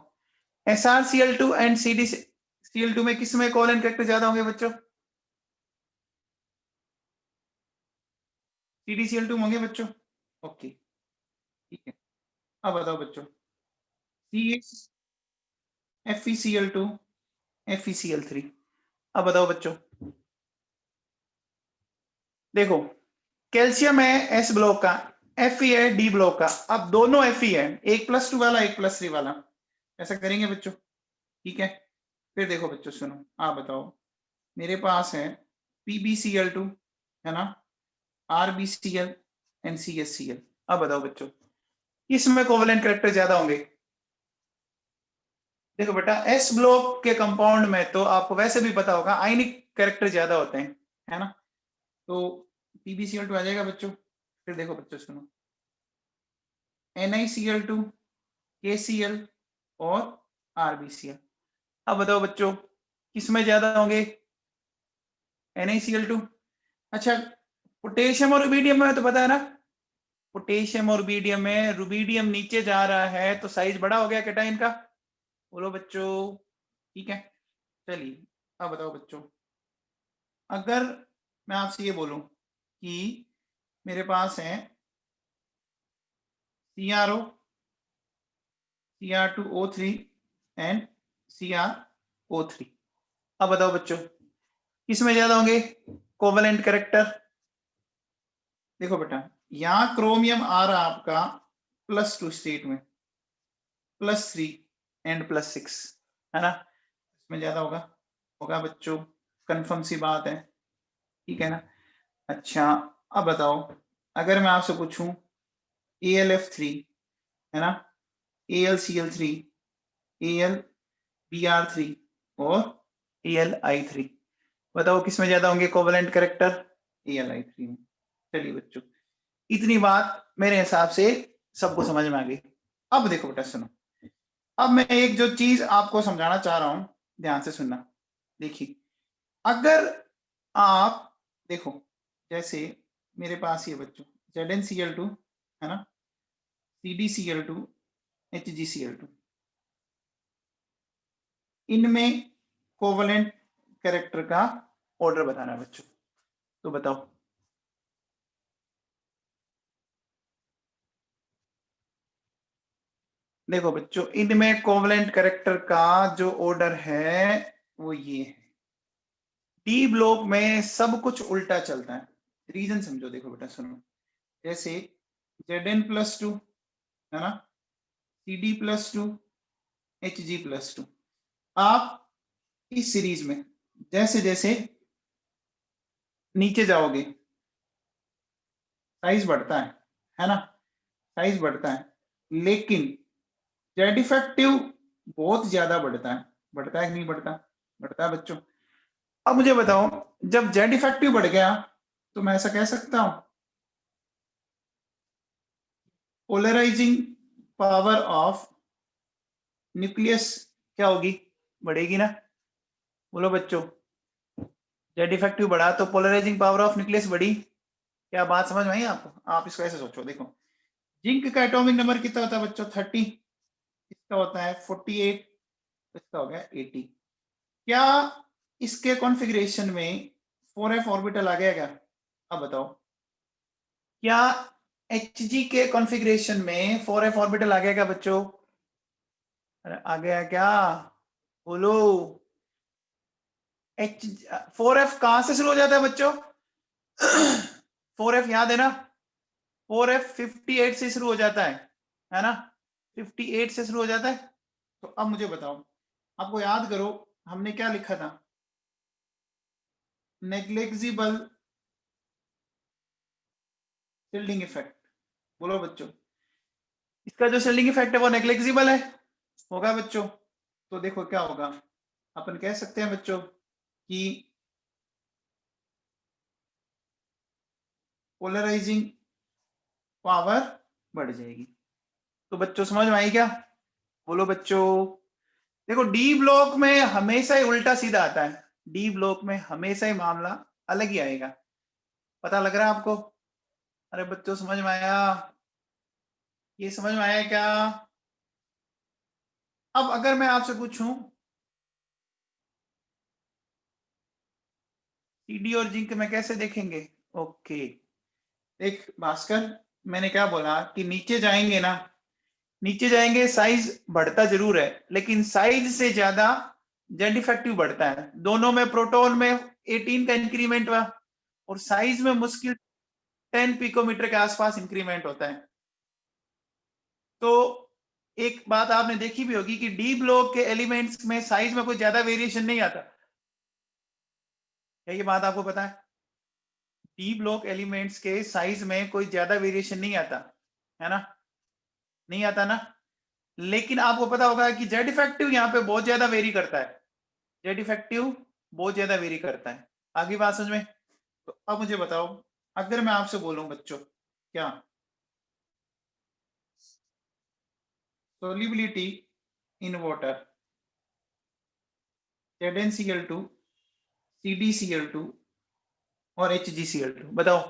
SrCl2 एंड CdCl2 में किस में कोवलेंट कैरेक्टर ज्यादा होंगे बच्चों? CdCl2 होंगे बच्चों। ओके ठीक है, अब बताओ बच्चों FeCl2 FeCl3, अब बताओ बच्चों। देखो कैल्शियम है S ब्लॉक का, Fe है D ब्लॉक का, अब दोनों Fe है, एक +2 वाला एक +3 वाला, ऐसा करेंगे बच्चों। ठीक है, फिर देखो बच्चों सुनो, आप बताओ, मेरे पास है PbCl2, है ना, RbCl एंड CsCl, अब बताओ बच्चों इसमें कोवलेंट कैरेक्टर ज्यादा होंगे? देखो बेटा एस ब्लॉक के कंपाउंड में तो आपको वैसे भी पता होगा आयनिक कैरेक्टर ज्यादा होते हैं, है ना, तो PbCl2 आ जाएगा बच्चों। फिर देखो बच्चों सुनो, NiCl2, KCl और RbCl, अब बताओ बच्चों किसमें ज्यादा होंगे? NiCl2। अच्छा, पोटेशियम और रुबिडियम में तो पता है ना, पोटेशियम और रुबिडियम में रुबिडियम नीचे जा रहा है तो साइज बड़ा हो गया कैटाइन का, बोलो बच्चों। ठीक है, चलिए अब बताओ बच्चों, अगर मैं आपसे ये बोलूं कि मेरे पास है CrO, Cr2O3 एंड CrO3, अब बताओ बच्चों किसमें ज्यादा होंगे कोवलेंट कैरेक्टर? देखो बेटा यहां क्रोमियम आ रहा आपका +2 स्टेट में, +3 एंड +6, है ना, इसमें ज्यादा होगा, होगा बच्चों, कंफर्म सी बात है। ठीक है ना? अच्छा, अब बताओ अगर मैं आपसे पूछूं AlF3, है ना, AlCl3, AlBr3 और AlI3, बताओ किसमें ज्यादा होंगे कोवलेंट कैरेक्टर? AlI3 में। चलिए बच्चों, इतनी बात मेरे हिसाब से सबको समझ में आ गई। अब देखो बेटा सुनो, अब मैं एक जो चीज आपको समझाना चाह रहा हूं, ध्यान से सुनना। देखिए अगर आप देखो, जैसे मेरे पास ये बच्चों ZnCl2, है ना, CdCl2, HgCl2, इनमें कोवलेंट कैरेक्टर का ऑर्डर बताना है बच्चों, तो बताओ। देखो बच्चों इनमें कोवलेंट कैरेक्टर का जो ऑर्डर है वो ये है, डी ब्लॉक में सब कुछ उल्टा चलता है, रीजन समझो। देखो बेटा सुनो, जैसे Zn+2, है ना, Cd+2, Hg+2, आप इस सीरीज में जैसे जैसे नीचे जाओगे साइज बढ़ता है ना, साइज बढ़ता है, लेकिन जेड इफेक्टिव बहुत ज्यादा बढ़ता है कि नहीं बढ़ता? बढ़ता है बच्चों। अब मुझे बताओ जब जेड इफेक्टिव बढ़ गया तो मैं ऐसा कह सकता हूं पोलराइजिंग पावर ऑफ न्यूक्लियस क्या होगी? बढ़ेगी ना, बोलो बच्चों। जेड इफेक्टिव बढ़ा तो पोलराइजिंग पावर ऑफ न्यूक्लियस बढ़ी, क्या बात समझ में आई आपको? आप इसको ऐसे सोचो, देखो जिंक का एटॉमिक नंबर कितना होता है बच्चों? 30, इसका होता है 48, इसका हो गया 80। क्या इसके कॉन्फ़िगरेशन में 4f ऑर्बिटल आ गया क्या? अब बताओ, क्या Hg के कॉन्फ़िगरेशन में 4f ऑर्बिटल आ गया क्या बच्चों? अरे आ गया क्या? बोलो। 4f कहां से शुरू हो जाता है बच्चों? 4f याद है ना? 4f 58 से शुरू हो जाता है ना? 58 से शुरू हो जाता है। तो अब मुझे बताओ, आपको याद करो हमने क्या लिखा था? Negligible shielding effect. बोलो बच्चों, इसका जो शिल्डिंग इफेक्ट है वो नेग्लिजिबल है, होगा बच्चों? तो देखो क्या होगा, अपन कह सकते हैं बच्चों कि पोलराइजिंग पावर बढ़ जाएगी। तो बच्चों समझ में आई क्या? बोलो बच्चों। देखो डी ब्लॉक में हमेशा ही उल्टा सीधा आता है, डी ब्लॉक में हमेशा ही मामला अलग ही आएगा। पता लग रहा है आपको? अरे बच्चों समझ में आया? ये समझ में आया क्या? अब अगर मैं आपसे पूछूं सीडी और जिंक में कैसे देखेंगे? ओके, देख भास्कर, मैंने क्या बोला कि नीचे जाएंगे ना, नीचे जाएंगे साइज बढ़ता जरूर है, लेकिन साइज से ज्यादा जेड इफेक्टिव बढ़ता है। दोनों में प्रोटॉन में 18 का इंक्रीमेंट हुआ और साइज में मुश्किल 10 पिकोमीटर के आसपास इंक्रीमेंट होता है। तो एक बात आपने देखी भी होगी कि डी ब्लॉक के एलिमेंट्स में साइज में कोई ज्यादा वेरिएशन नहीं आता। क्या ये बात आपको पता है? डी ब्लॉक एलिमेंट्स के साइज में कोई ज्यादा वेरिएशन नहीं आता, है ना? नहीं आता ना? लेकिन आपको पता होगा कि जेड इफेक्टिव यहाँ पे बहुत ज्यादा वेरी करता है, जेड इफेक्टिव बहुत ज्यादा वेरी करता है। आगे बात समझ में? तो अब मुझे बताओ, अगर मैं आपसे बोलूं बच्चों, क्या solubility in water ZnCl2 CdCl2 और HgCl2, बताओ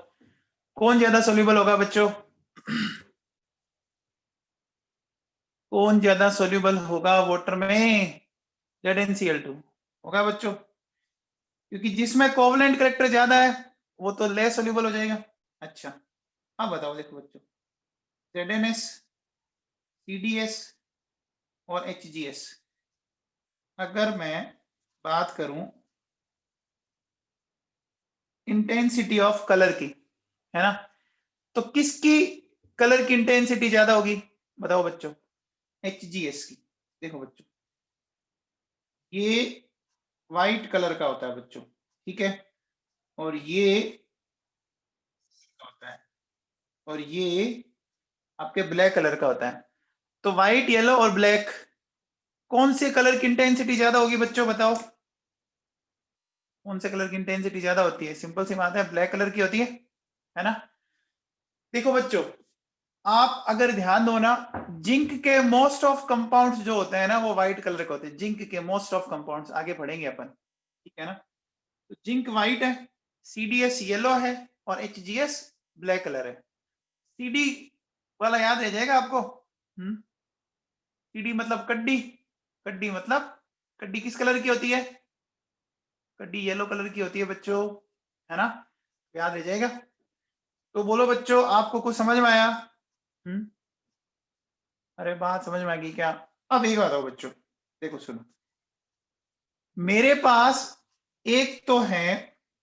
कौन ज्यादा सोल्यूबल होगा बच्चों? कौन ज्यादा सोल्यूबल होगा वाटर में? ZnCl2 होगा बच्चों, क्योंकि जिसमें कोवलेंट करेक्टर ज्यादा है वो तो लेस सोल्यूबल हो जाएगा। अच्छा, अब बताओ, देखो बच्चों, ZnS, CdS और HgS, अगर मैं बात करूं इंटेंसिटी ऑफ कलर की, है ना, तो किसकी कलर की इंटेंसिटी ज्यादा होगी? बताओ बच्चों। HgS की। देखो बच्चों, ये व्हाइट कलर का होता है बच्चों, ठीक है, और ये होता है, और ये आपके ब्लैक कलर का होता है। तो व्हाइट, येलो और ब्लैक, कौन से कलर की इंटेंसिटी ज्यादा होगी बच्चों? बताओ कौन से कलर की इंटेंसिटी ज्यादा होती है? सिंपल सी बात है, ब्लैक कलर की होती है ना? देखो बच्चों, आप अगर ध्यान दो ना, जिंक के मोस्ट ऑफ कंपाउंड्स जो होते हैं ना वो व्हाइट कलर के होते हैं। जिंक के मोस्ट ऑफ कंपाउंड्स आगे पढ़ेंगे अपन, ठीक है ना? तो जिंक व्हाइट है, सीडीएस येलो है और एचजीएस ब्लैक कलर है। सीडी वाला याद रह जाएगा आपको? सीडी मतलब कड्डी, कड्डी मतलब, कड्डी किस कलर की होती है? कड्डी येलो कलर की होती है बच्चों, है ना? याद रह जाएगा। तो बोलो बच्चों, आपको कुछ समझ में आया? अरे बात समझ में आ गई क्या? अब एक बात हो बच्चों, देखो सुनो, मेरे पास एक तो है,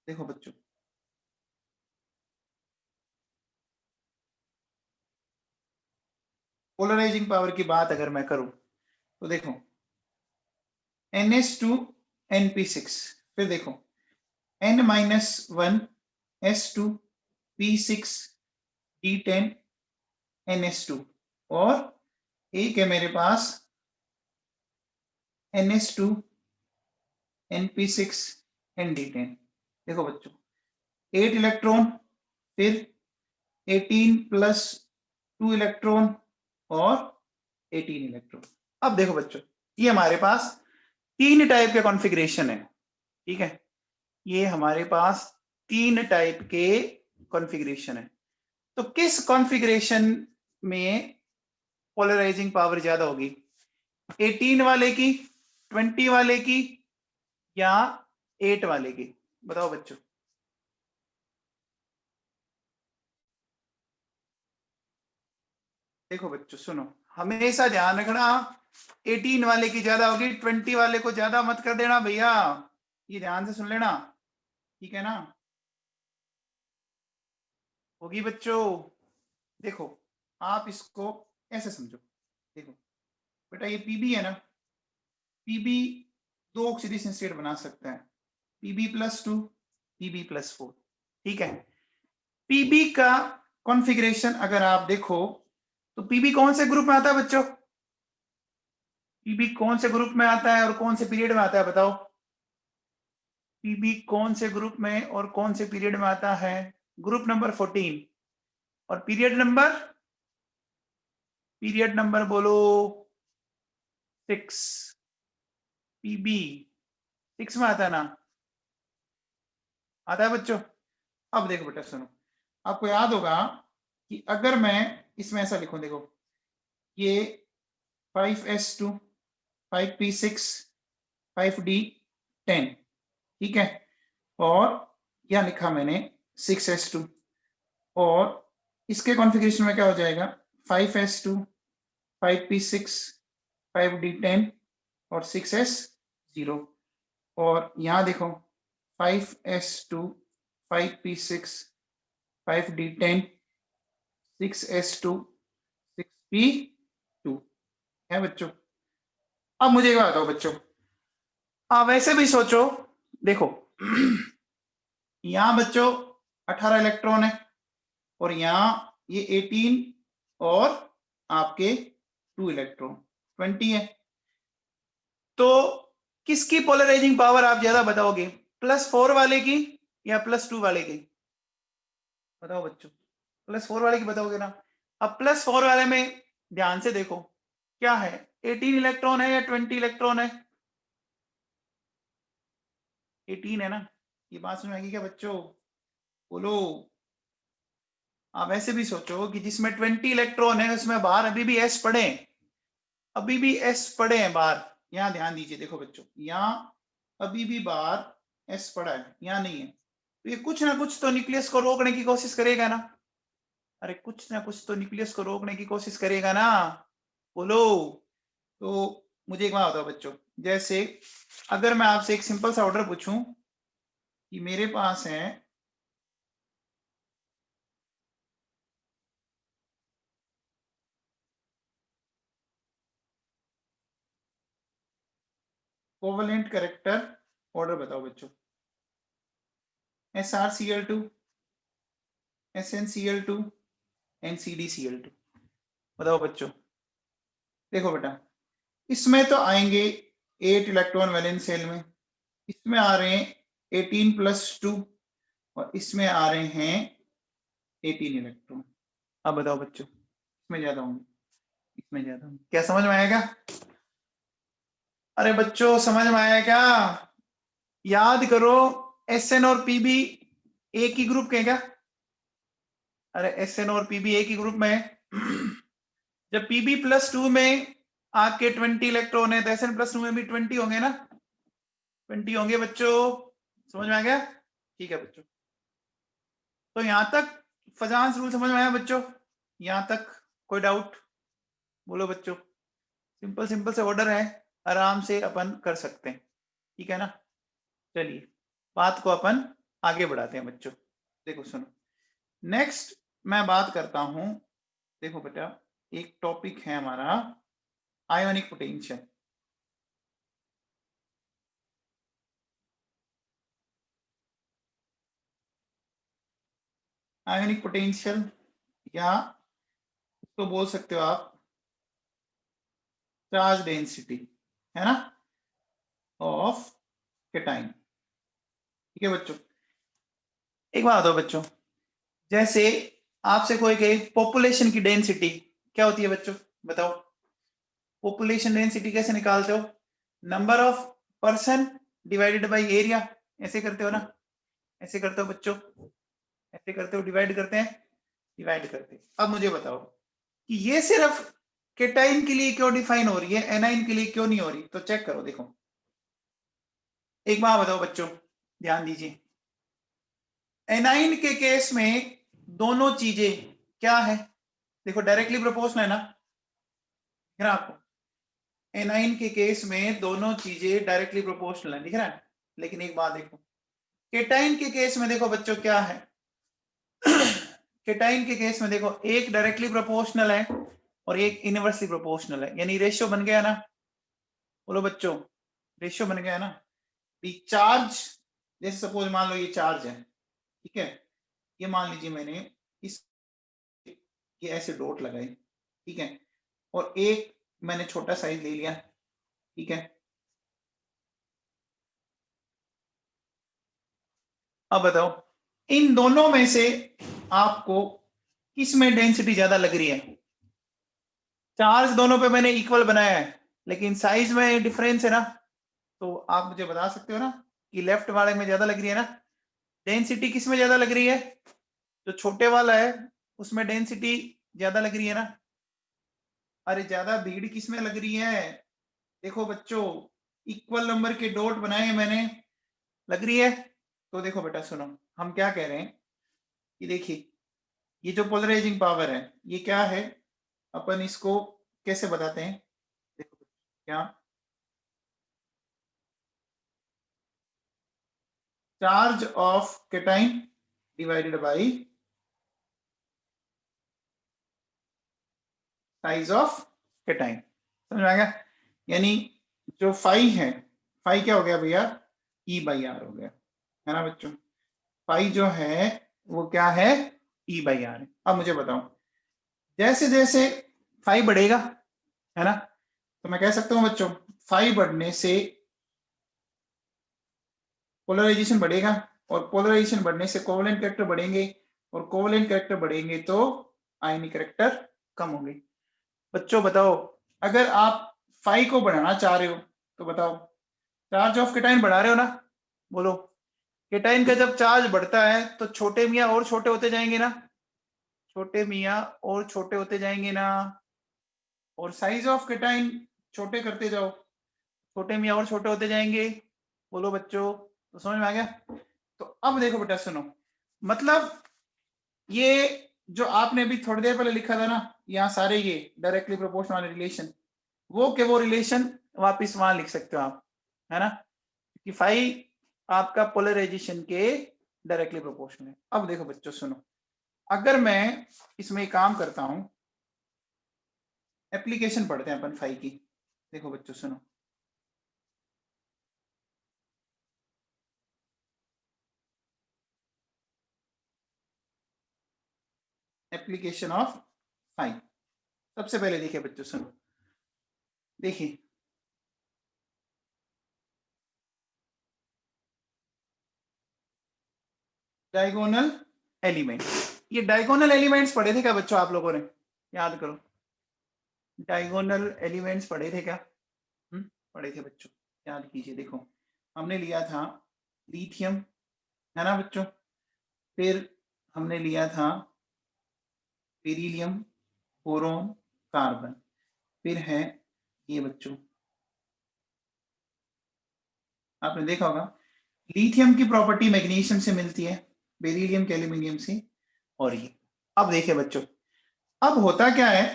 देखो बच्चों, पोलराइजिंग पावर की बात अगर मैं करूं तो देखो NH2 NP6, फिर देखो N-1 S2 P6 D10 NH2, और एक है मेरे पास NH2 NP6 ND10। देखो बच्चों, 8 इलेक्ट्रॉन, फिर 18 प्लस 2 इलेक्ट्रॉन और 18 इलेक्ट्रॉन। अब देखो बच्चों, ये हमारे पास तीन टाइप के कॉन्फ़िगरेशन है, ठीक है? ये हमारे पास तीन टाइप के कॉन्फ़िगरेशन है। तो किस कॉन्फ़िगरेशन में पोलराइजिंग पावर ज्यादा होगी? 18 वाले की, 20 वाले की, या 8 वाले की, बताओ बच्चों। देखो बच्चों सुनो, हमेशा ध्यान रखना, 18 वाले की ज्यादा होगी, 20 वाले को ज्यादा मत कर देना भैया, ये ध्यान से सुन लेना, ठीक है ना। होगी बच्चों। देखो आप इसको ऐसे समझो, देखो बेटा ये पीबी है ना, पीबी दो ऑक्सीडेशन स्टेट बना सकता है, Pb+2, Pb+4, ठीक है। पीबी का कॉन्फ़िगरेशन अगर आप देखो तो पीबी कौन से ग्रुप में आता है बच्चों, पीबी कौन से ग्रुप में आता है और कौन से पीरियड में आता है, बताओ। पीबी कौन से ग्रुप में और कौन से पीरियड में आता है, ग्रुप नंबर 14, और पीरियड नंबर बोलो 6, पीबी 6 में आता है ना, आता है बच्चों। अब देखो बेटा सुनो, आपको याद होगा कि अगर मैं इसमें ऐसा लिखूं, देखो ये 5s2 5p6 5d10, ठीक है, और यह लिखा मैंने 6s2, और इसके कॉन्फ़िगरेशन में क्या हो जाएगा 5s2 5p6 5d10 और 6s0, और यहां देखो 5s2 5p6 5d10 6s2 6p2 है बच्चों। अब मुझे ये बताओ बच्चों, आप वैसे भी सोचो, देखो यहां बच्चों 18 इलेक्ट्रॉन है, और यहां ये 18 और आपके 2 इलेक्ट्रॉन 20 है, तो किसकी पोलराइजिंग पावर आप ज्यादा बताओगे, +4 वाले की या +2 वाले की, बताओ बच्चों। +4 वाले की बताओगे ना। अब +4 वाले में ध्यान से देखो क्या है, 18 इलेक्ट्रॉन है या 20 इलेक्ट्रॉन है, 18 है ना, ये बात समझ में आएगी क्या बच्चों, बोलो। आप ऐसे भी सोचो कि जिसमें 20 इलेक्ट्रॉन है उसमें बाहर अभी भी s पड़े हैं, अभी भी s पड़े हैं बाहर, यहां ध्यान दीजिए, देखो बच्चों यहां अभी भी बाहर s पड़ा है, यहां नहीं है, तो ये कुछ ना कुछ तो न्यूक्लियस को रोकने की कोशिश करेगा ना, अरे कुछ ना कुछ तो न्यूक्लियस को रोकने की कोशिश करेगा ना, बोलो। तो मुझे एक बात बताओ बच्चों, जैसे अगर मैं आपसे एक सिंपल सा ऑर्डर पूछूं कि मेरे पास है कोवेलेंट कैरेक्टर ऑर्डर, बताओ बच्चों, SrCl2 SnCl2 NCdCl2, बताओ बच्चों। देखो बेटा इसमें तो आएंगे 8 इलेक्ट्रॉन वैलेंस शेल में, इसमें आ रहे हैं 18+2 और इसमें आ रहे हैं 18 इलेक्ट्रॉन, अब बताओ बच्चों इसमें ज्यादा होंगे, इसमें ज्यादा होंगे, क्या समझ में आएगा, अरे बच्चों समझ में आया क्या, याद करो Sn और Pb एक ही ग्रुप के क्या, अरे Sn और Pb एक ही ग्रुप में है, जब Pb+2 में आपके 20 इलेक्ट्रॉन है तो Sn+2 में भी 20 होंगे ना, 20 होंगे बच्चों, समझ में आ गया, ठीक है बच्चों। तो यहां तक फजांस रूल समझ में आया बच्चों, यहां तक कोई डाउट, बोलो बच्चों। सिंपल सिंपल से ऑर्डर है, आराम से अपन कर सकते हैं, ठीक है ना। चलिए बात को अपन आगे बढ़ाते हैं बच्चों, देखो सुनो, नेक्स्ट मैं बात करता हूं, देखो बेटा एक टॉपिक है हमारा आयोनिक पोटेंशियल, आयोनिक पोटेंशियल या तो बोल सकते हो आप चार्ज डेंसिटी, है ना, ऑफ केटाइन, ठीक है बच्चों। एक बात बताओ बच्चों, जैसे आपसे कोई कहे पॉपुलेशन की डेंसिटी क्या होती है बच्चों, बताओ। पॉपुलेशन डेंसिटी कैसे निकालते हो, number of person divided by area, ऐसे करते हो ना, ऐसे करते हो बच्चों, ऐसे करते हो, डिवाइड करते हैं, डिवाइड करते हैं। अब मुझे बताओ कि ये सिर्फ केटाइन के लिए क्यों डिफाइन हो रही है, एनाइन के लिए क्यों नहीं हो रही, तो चेक करो, देखो एक बात बताओ बच्चों, ध्यान दीजिए, एनाइन के केस में दोनों चीजें क्या है, देखो डायरेक्टली प्रोपोर्शनल है ना, दिख रहा है आपको, एनाइन के केस में दोनों चीजें डायरेक्टली प्रोपोर्शनल है, दिख रहा है। लेकिन एक बात देखो, केटाइन के केस में देखो बच्चों क्या है, केटाइन के केस में देखो एक डायरेक्टली प्रोपोर्शनल है और एक इनवर्सली प्रोपोर्शनल है, यानी रेशियो बन गया ना, बोलो बच्चों, रेशियो बन गया ना। चार्ज, जैसे सपोज मान लो ये चार्ज है, ठीक है, ये मान लीजिए मैंने इस ये ऐसे डॉट लगाए, ठीक है, और एक मैंने छोटा साइज ले लिया, ठीक है। अब बताओ इन दोनों में से आपको किस में डेंसिटी ज्यादा लग रही है? चार्ज दोनों पे मैंने इक्वल बनाया है, लेकिन साइज में डिफरेंस है ना, तो आप मुझे बता सकते हो ना कि लेफ्ट वाले में ज्यादा लग रही है ना। डेंसिटी किस में ज्यादा लग रही है? जो छोटे वाला है उसमें डेंसिटी ज्यादा लग रही है ना। अरे ज्यादा भीड़ किस में लग रही है? देखो बच्चों, इक्वल नंबर के डॉट बनाए हैं मैंने, लग रही है। तो देखो बेटा सुनो, हम क्या कह रहे हैं कि देखिए ये जो पोलराइजिंग पावर है ये क्या है, अपन इसको कैसे बताते हैं, देखो क्या, charge of cation divided by size of cation, समझ में आ गया। यानी जो फाई है, फाई क्या हो गया भैया, ई बाई आर हो गया, है ना बच्चों। फाई जो है वो क्या है, ई बाई आर है। अब मुझे बताओ, जैसे जैसे फाई बढ़ेगा, है ना, तो मैं कह सकता हूं बच्चों फाई बढ़ने से पोलराइजेशन बढ़ेगा, और पोलराइजेशन बढ़ने से कोवेलेंट कैरेक्टर बढ़ेंगे, और कोवेलेंट कैरेक्टर बढ़ेंगे तो आयनिक कैरेक्टर कम होंगे। बच्चों बताओ, अगर आप फाई को बढ़ाना चाह रहे हो तो बताओ, चार्ज ऑफ केटाइन बढ़ा रहे हो ना, बोलो। केटाइन का जब चार्ज बढ़ता है तो छोटे मियाँ और छोटे होते जाएंगे ना, छोटे मियाँ और छोटे होते जाएंगे ना, और साइज ऑफ केटाइन छोटे करते जाओ, छोटे मियाँ और छोटे होते जाएंगे, बोलो बच्चों, तो समझ में आ गया। तो अब देखो बेटा सुनो, मतलब ये जो आपने अभी थोड़ी देर पहले लिखा था ना, यहाँ सारे ये डायरेक्टली प्रोपोर्शनल वाले रिलेशन, वो के वो रिलेशन वापिस वहां लिख सकते हो आप, है ना, कि फाई आपका पोलराइजेशन के डायरेक्टली प्रोपोर्शनल है। अब देखो बच्चों सुनो, अगर मैं इसमें काम करता हूं, एप्लीकेशन पढ़ते हैं अपन फाई की, देखो बच्चों सुनो, एप्लीकेशन ऑफ फाई। सबसे पहले देखिए बच्चों सुनो, देखिए डायगोनल एलिमेंट, ये डायगोनल एलिमेंट्स पढ़े थे क्या बच्चों आप लोगों ने? याद करो, डायगोनल एलिमेंट्स पढ़े थे क्या? पढ़े थे बच्चों, याद कीजिए। देखो हमने लिया था लिथियम, है ना बच्चों, फिर हमने लिया था बेरिलियम, बोरोन, कार्बन, फिर है ये बच्चों, आपने देखा होगा लिथियम की प्रॉपर्टी मैग्नीशियम से मिलती है, बेरिलियम के एल्यूमिनियम से, और ये। अब देखिए बच्चों, अब होता क्या है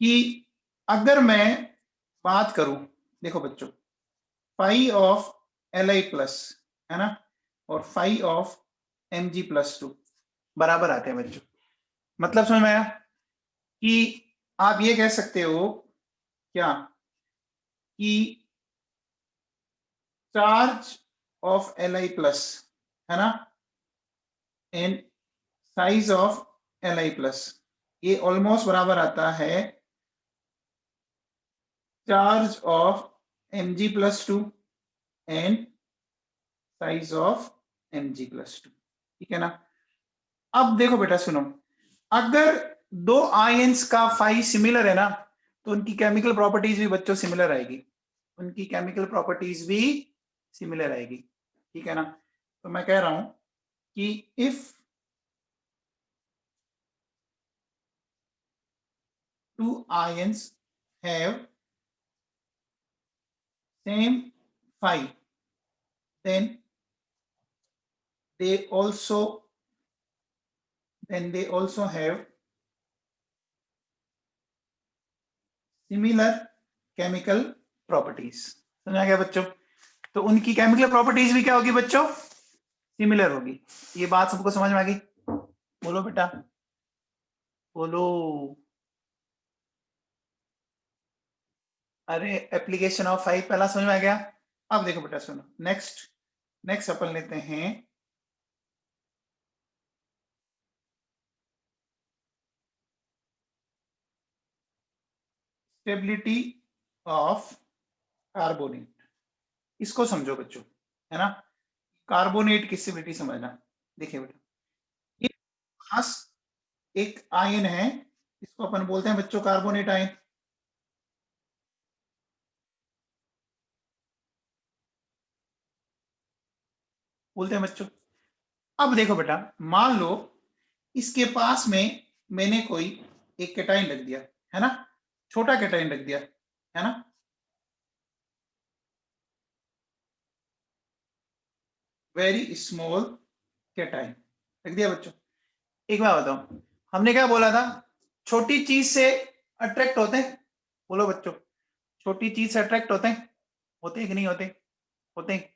कि अगर मैं बात करूं, देखो बच्चों, फाई ऑफ Li प्लस, है ना, और फाई ऑफ Mg+2 बराबर आते हैं बच्चों। मतलब समझ में आया कि आप ये कह सकते हो क्या कि चार्ज ऑफ Li प्लस, है ना, and size of Li plus, ये ऑलमोस्ट बराबर आता है charge of Mg+2 and size of Mg+2, ठीक है ना। अब देखो बेटा सुनो, अगर दो आयंस का फाई सिमिलर है ना, तो उनकी केमिकल प्रॉपर्टीज भी बच्चों सिमिलर आएगी, उनकी केमिकल प्रॉपर्टीज भी सिमिलर आएगी, ठीक है ना। तो मैं कह रहा हूं कि if two ions have same phi, then they also have similar chemical properties। समझा गया बच्चों? तो उनकी केमिकल प्रॉपर्टीज भी क्या होगी बच्चों? सिमिलर होगी। ये बात सबको समझ में आ गई? बोलो बेटा, बोलो। अरे एप्लीकेशन ऑफ 5 पहला समझ में आ गया। अब देखो बेटा सुनो, नेक्स्ट अपन लेते हैं स्टेबिलिटी ऑफ कार्बोनेट। इसको समझो बच्चों, है ना? कार्बोनेट की स्टेबिलिटी समझना। देखिए बेटा, ये पास एक आयन है, इसको अपन बोलते हैं बच्चों कार्बोनेट आयन। बोलते हैं बच्चों। अब देखो बेटा, मान लो इसके पास में मैंने कोई एक कैटाइन रख दिया, है ना? छोटा कैटाइन रख दिया, है ना? वेरी स्मॉल कैटाइन रख दिया बच्चों। एक बात बताओ, हमने क्या बोला था? छोटी चीज से अट्रैक्ट होते हैं। बोलो बच्चों, छोटी चीज से अट्रैक्ट होते हैं? होते हैं कि नहीं होते? होते हैं।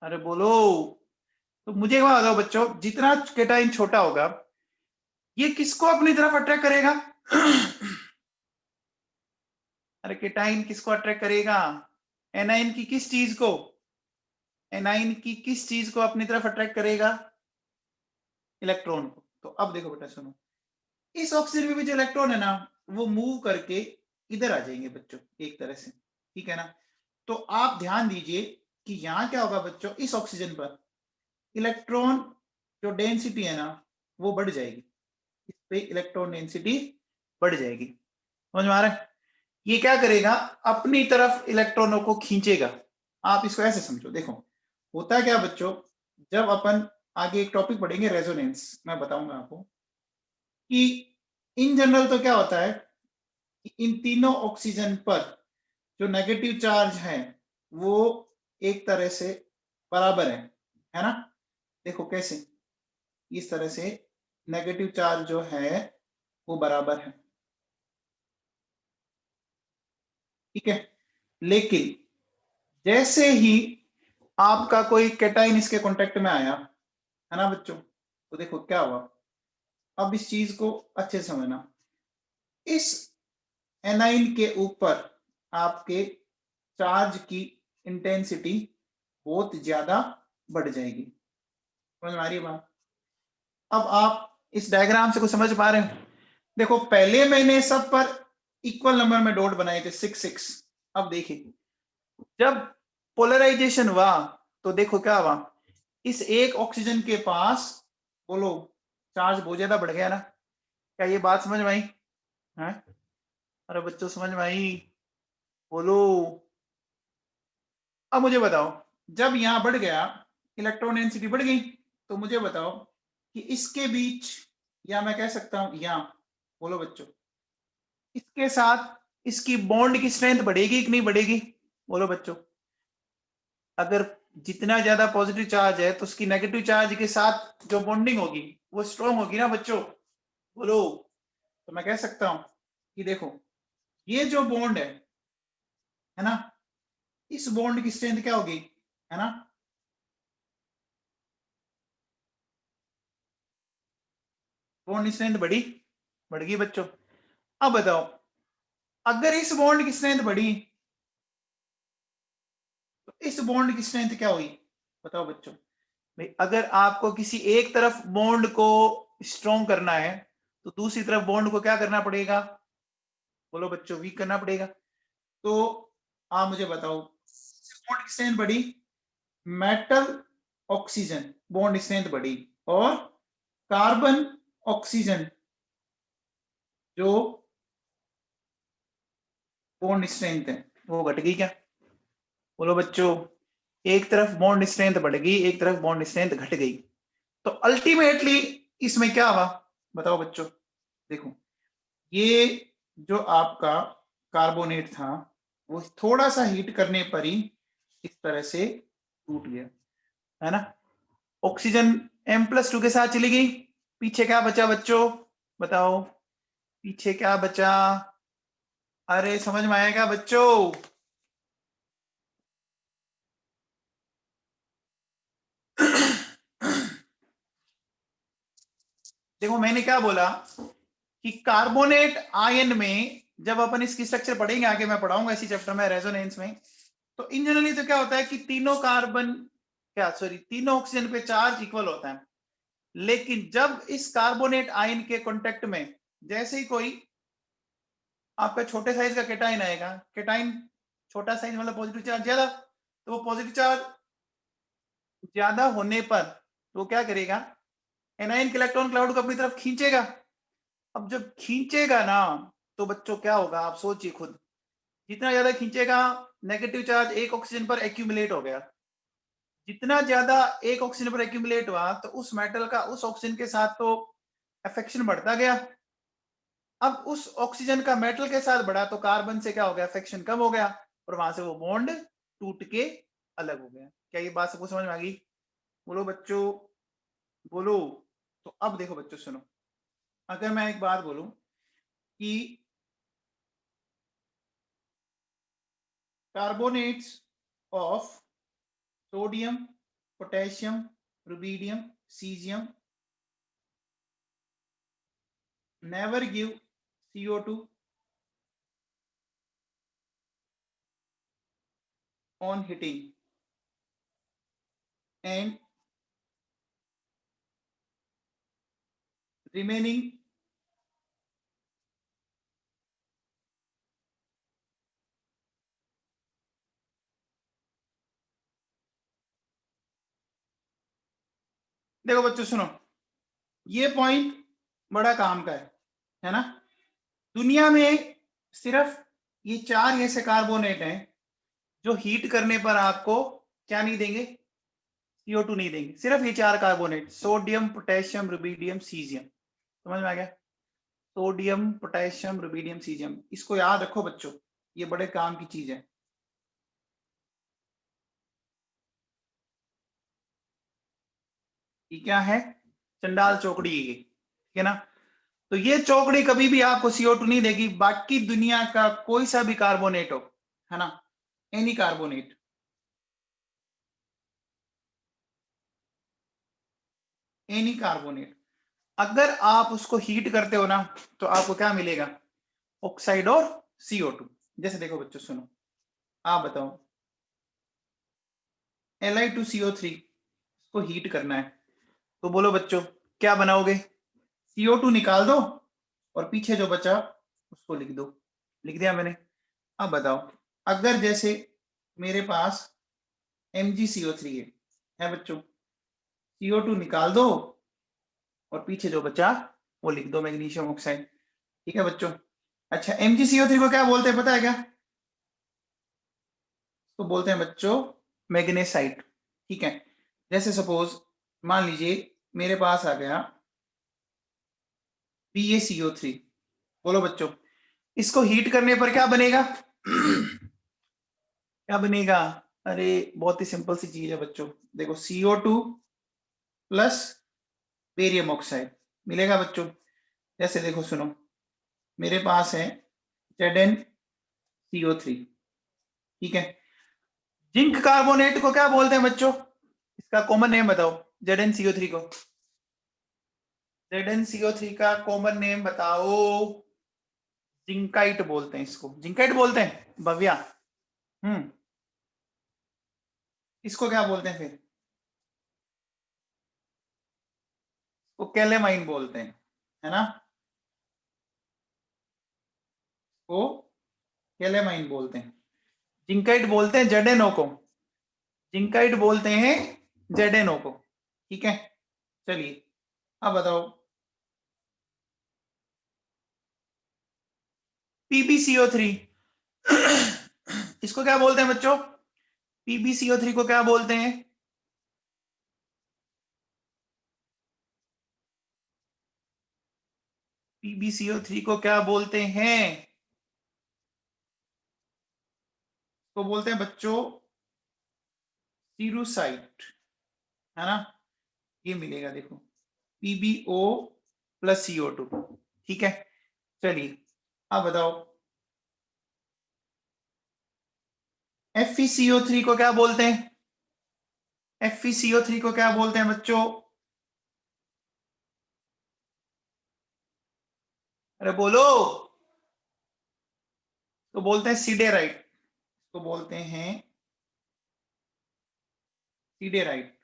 अरे बोलो। तो मुझे एक बात बताओ बच्चों, जितना कैटाइन छोटा होगा, ये किसको अपनी तरफ अट्रैक्ट करेगा? अरे कैटाइन किसको अट्रैक्ट करेगा? एनाइन की किस चीज को? एनाइन की किस चीज को अपनी तरफ अट्रैक्ट करेगा? इलेक्ट्रॉन को। तो अब देखो बेटा सुनो, इस ऑक्सीजन में भी जो इलेक्ट्रॉन है ना, वो मूव करके इधर आ जाएंगे बच्चों, एक तरह से, ठीक है ना? तो आप ध्यान दीजिए कि यहाँ क्या होगा बच्चों, इस ऑक्सीजन पर इलेक्ट्रॉन जो डेंसिटी है ना, वो बढ़ जाएगी। इस पे इलेक्ट्रॉन डेंसिटी बढ़ जाएगी। समझ में आ रहा है? ये क्या करेगा? अपनी तरफ इलेक्ट्रॉनों को खींचेगा। आप इसको ऐसे समझो। देखो होता है क्या बच्चों, जब अपन आगे एक टॉपिक पढ़ेंगे रेजोनेंस, मैं बताऊंगा आपको कि इन जनरल तो क्या होता है कि इन तीनों ऑक्सीजन पर जो नेगेटिव चार्ज है वो एक तरह से बराबर है ना? देखो कैसे, इस तरह से नेगेटिव चार्ज जो है वो बराबर है, ठीक है? लेकिन जैसे ही आपका कोई कैटाइन इसके कांटेक्ट में आया, है ना बच्चों, तो देखो क्या हुआ। अब इस चीज को अच्छे से समझना, इस एनाइन के ऊपर आपके चार्ज की इंटेंसिटी बहुत ज्यादा बढ़ जाएगी। समझ में आ रही है बात? अब आप इस डायग्राम से कुछ समझ पा रहे हो? देखो पहले मैंने सब पर इक्वल नंबर में डॉट बनाए थे, 6 6। अब देखिए जब पोलराइजेशन हुआ तो देखो क्या हुआ, इस एक ऑक्सीजन के पास, बोलो, चार्ज बहुत ज्यादा बढ़ गया ना? क्या ये बात समझ में आई? है? अरे बच्चों समझ में आई? बोलो। अब मुझे बताओ, जब यहां बढ़ गया, इलेक्ट्रॉन डेंसिटी बढ़ गई, तो मुझे बताओ कि इसके बीच, या मैं कह सकता हूं यहां, बोलो बच्चों, इसके साथ इसकी बॉन्ड की स्ट्रेंथ बढ़ेगी कि नहीं बढ़ेगी? बोलो बच्चों। अगर जितना ज्यादा पॉजिटिव चार्ज है तो उसकी नेगेटिव चार्ज के साथ जो बॉन्डिंग होगी वो स्ट्रॉन्ग होगी ना बच्चों? बोलो। तो मैं कह सकता हूं कि देखो, ये जो बॉन्ड है ना, इस बॉन्ड की स्ट्रेंथ क्या होगी, है ना? बॉन्ड की स्ट्रेंथ बढ़ गई बच्चों। अब बताओ, अगर इस बॉन्ड की स्ट्रेंथ बढ़ी तो इस बॉन्ड की स्ट्रेंथ क्या हुई? बताओ बच्चों। भाई अगर आपको किसी एक तरफ बॉन्ड को स्ट्रॉन्ग करना है तो दूसरी तरफ बॉन्ड को क्या करना पड़ेगा? बोलो बच्चों, वीक करना पड़ेगा। तो आप मुझे बताओ, बॉन्ड की स्ट्रेंथ बढ़ी, मेटल ऑक्सीजन बॉन्ड स्ट्रेंथ बढ़ी, और कार्बन ऑक्सीजन जो बॉन्ड स्ट्रेंथ है वो घट गई क्या? बोलो बच्चों, एक तरफ बॉन्ड स्ट्रेंथ बढ़ गई, एक तरफ बॉन्ड स्ट्रेंथ घट गई, तो अल्टीमेटली इसमें क्या हुआ? बताओ बच्चों। देखो, ये जो आपका कार्बोनेट था वो थोड़ा सा हीट करने पर ही इस तरह से टूट गया, है ना? ऑक्सीजन M+2 के साथ चली गई, पीछे क्या बचा बच्चों बताओ, पीछे क्या बचा? अरे समझ में आया क्या बच्चों? देखो मैंने क्या बोला कि कार्बोनेट आयन में जब अपन इसकी स्ट्रक्चर पढ़ेंगे आगे, मैं पढ़ाऊंगा इसी चैप्टर में रेजोनेंस में, तो इन जनरली तो क्या होता है कि तीनों ऑक्सीजन पे चार्ज इक्वल होता है। लेकिन जब इस कार्बोनेट आयन के कांटेक्ट में जैसे ही कोई आपका छोटे साइज का केटाइन आएगा, केटाइन छोटा साइज मतलब पॉजिटिव चार्ज ज्यादा, तो वो पॉजिटिव चार्ज ज्यादा होने पर वो क्या करेगा, एनायन के इलेक्ट्रॉन क्लाउड को अपनी तरफ खींचेगा। अब जब खींचेगा ना तो बच्चों क्या होगा आप सोचिए खुद, जितना ज्यादा खींचेगा नेगेटिव चार्ज एक ऑक्सीजन पर एक्यूमुलेट हो गया, जितना ज्यादा एक ऑक्सीजन पर एक्यूमुलेट हुआ तो उस मेटल का उस ऑक्सीजन के साथ तो अफेक्शन बढ़ता गया। अब उस ऑक्सीजन का मेटल के साथ बढ़ा तो कार्बन से क्या हो गया, अफेक्शन कम हो गया और वहां से वो बॉन्ड टूट के अलग हो गया। क्या ये बात सबको समझ में आ गई? बोलो बच्चों बोलो। तो अब देखो बच्चों सुनो, अगर मैं एक बात बोलूं कि carbonates of sodium, potassium, rubidium, caesium never give CO2 on heating and remaining देखो बच्चों सुनो, ये पॉइंट बड़ा काम का है ना। दुनिया में सिर्फ ये 4 ऐसे कार्बोनेट हैं जो हीट करने पर आपको क्या नहीं देंगे, CO2 नहीं देंगे। सिर्फ ये 4 carbonate, sodium, potassium, rubidium, caesium. समझ में आ गया? सोडियम, पोटेशियम, रुबीडियम, सीजियम, इसको याद रखो बच्चों, ये बड़े काम की चीज है। ये क्या है? चंडाल चौकड़ी ये, ठीक है ना। तो ये चौकड़ी कभी भी आपको CO2 नहीं देगी। बाकी दुनिया का कोई सा भी कार्बोनेट हो, है ना, एनी कार्बोनेट, एनी कार्बोनेट, अगर आप उसको हीट करते हो ना तो आपको क्या मिलेगा, ऑक्साइड और CO2। जैसे देखो बच्चों सुनो, आप बताओ Li2CO3 को हीट करना है तो बोलो बच्चों क्या बनाओगे, CO2 निकाल दो और पीछे जो बचा उसको लिख दो। लिख दिया मैंने। अब बताओ, अगर जैसे मेरे पास MgCO3 है बच्चों, CO2 निकाल दो और पीछे जो बचा वो लिख दो मैग्नीशियम ऑक्साइड। ठीक है बच्चों। अच्छा MgCO3 को क्या बोलते हैं पता है क्या? तो बोलते हैं बच्चों मैग्नेसाइट। ठीक है, जैसे सपोज मान लीजिए मेरे पास आ गया PaCO3, बोलो बच्चों इसको हीट करने पर क्या बनेगा? क्या बनेगा? अरे बहुत ही सिंपल सी चीज है बच्चों, देखो CO2 प्लस बेरियम ऑक्साइड मिलेगा बच्चों। जैसे देखो सुनो, मेरे पास है ZnCO3, ठीक है। जिंक कार्बोनेट को क्या बोलते हैं बच्चों, इसका कॉमन नेम बताओ, ZnCO3 को, ZnCO3 का कॉमन नेम बताओ। जिंकाइट बोलते हैं इसको, जिंकाइट बोलते हैं भव्या। इसको क्या बोलते हैं फिर? वो कैलेमाइन बोलते हैं, है ना, वो कैलेमाइन बोलते हैं। जिंकाइट बोलते हैं ZnO को, जिंकाइट बोलते हैं ZnO को, ठीक है। चलिए अब बताओ PbCO3 इसको क्या बोलते हैं बच्चों? PbCO3 को क्या बोलते हैं? PbCO3 को क्या बोलते हैं? तो बोलते हैं बच्चों सीरूसाइट, है ना। ये मिलेगा, देखो PbO प्लस CO2। ठीक है, चलिए अब बताओ FeCO3 को क्या बोलते हैं? FeCO3 को क्या बोलते हैं बच्चों? अरे बोलो। तो बोलते हैं सिडेराइट, तो बोलते हैं सिडेराइट,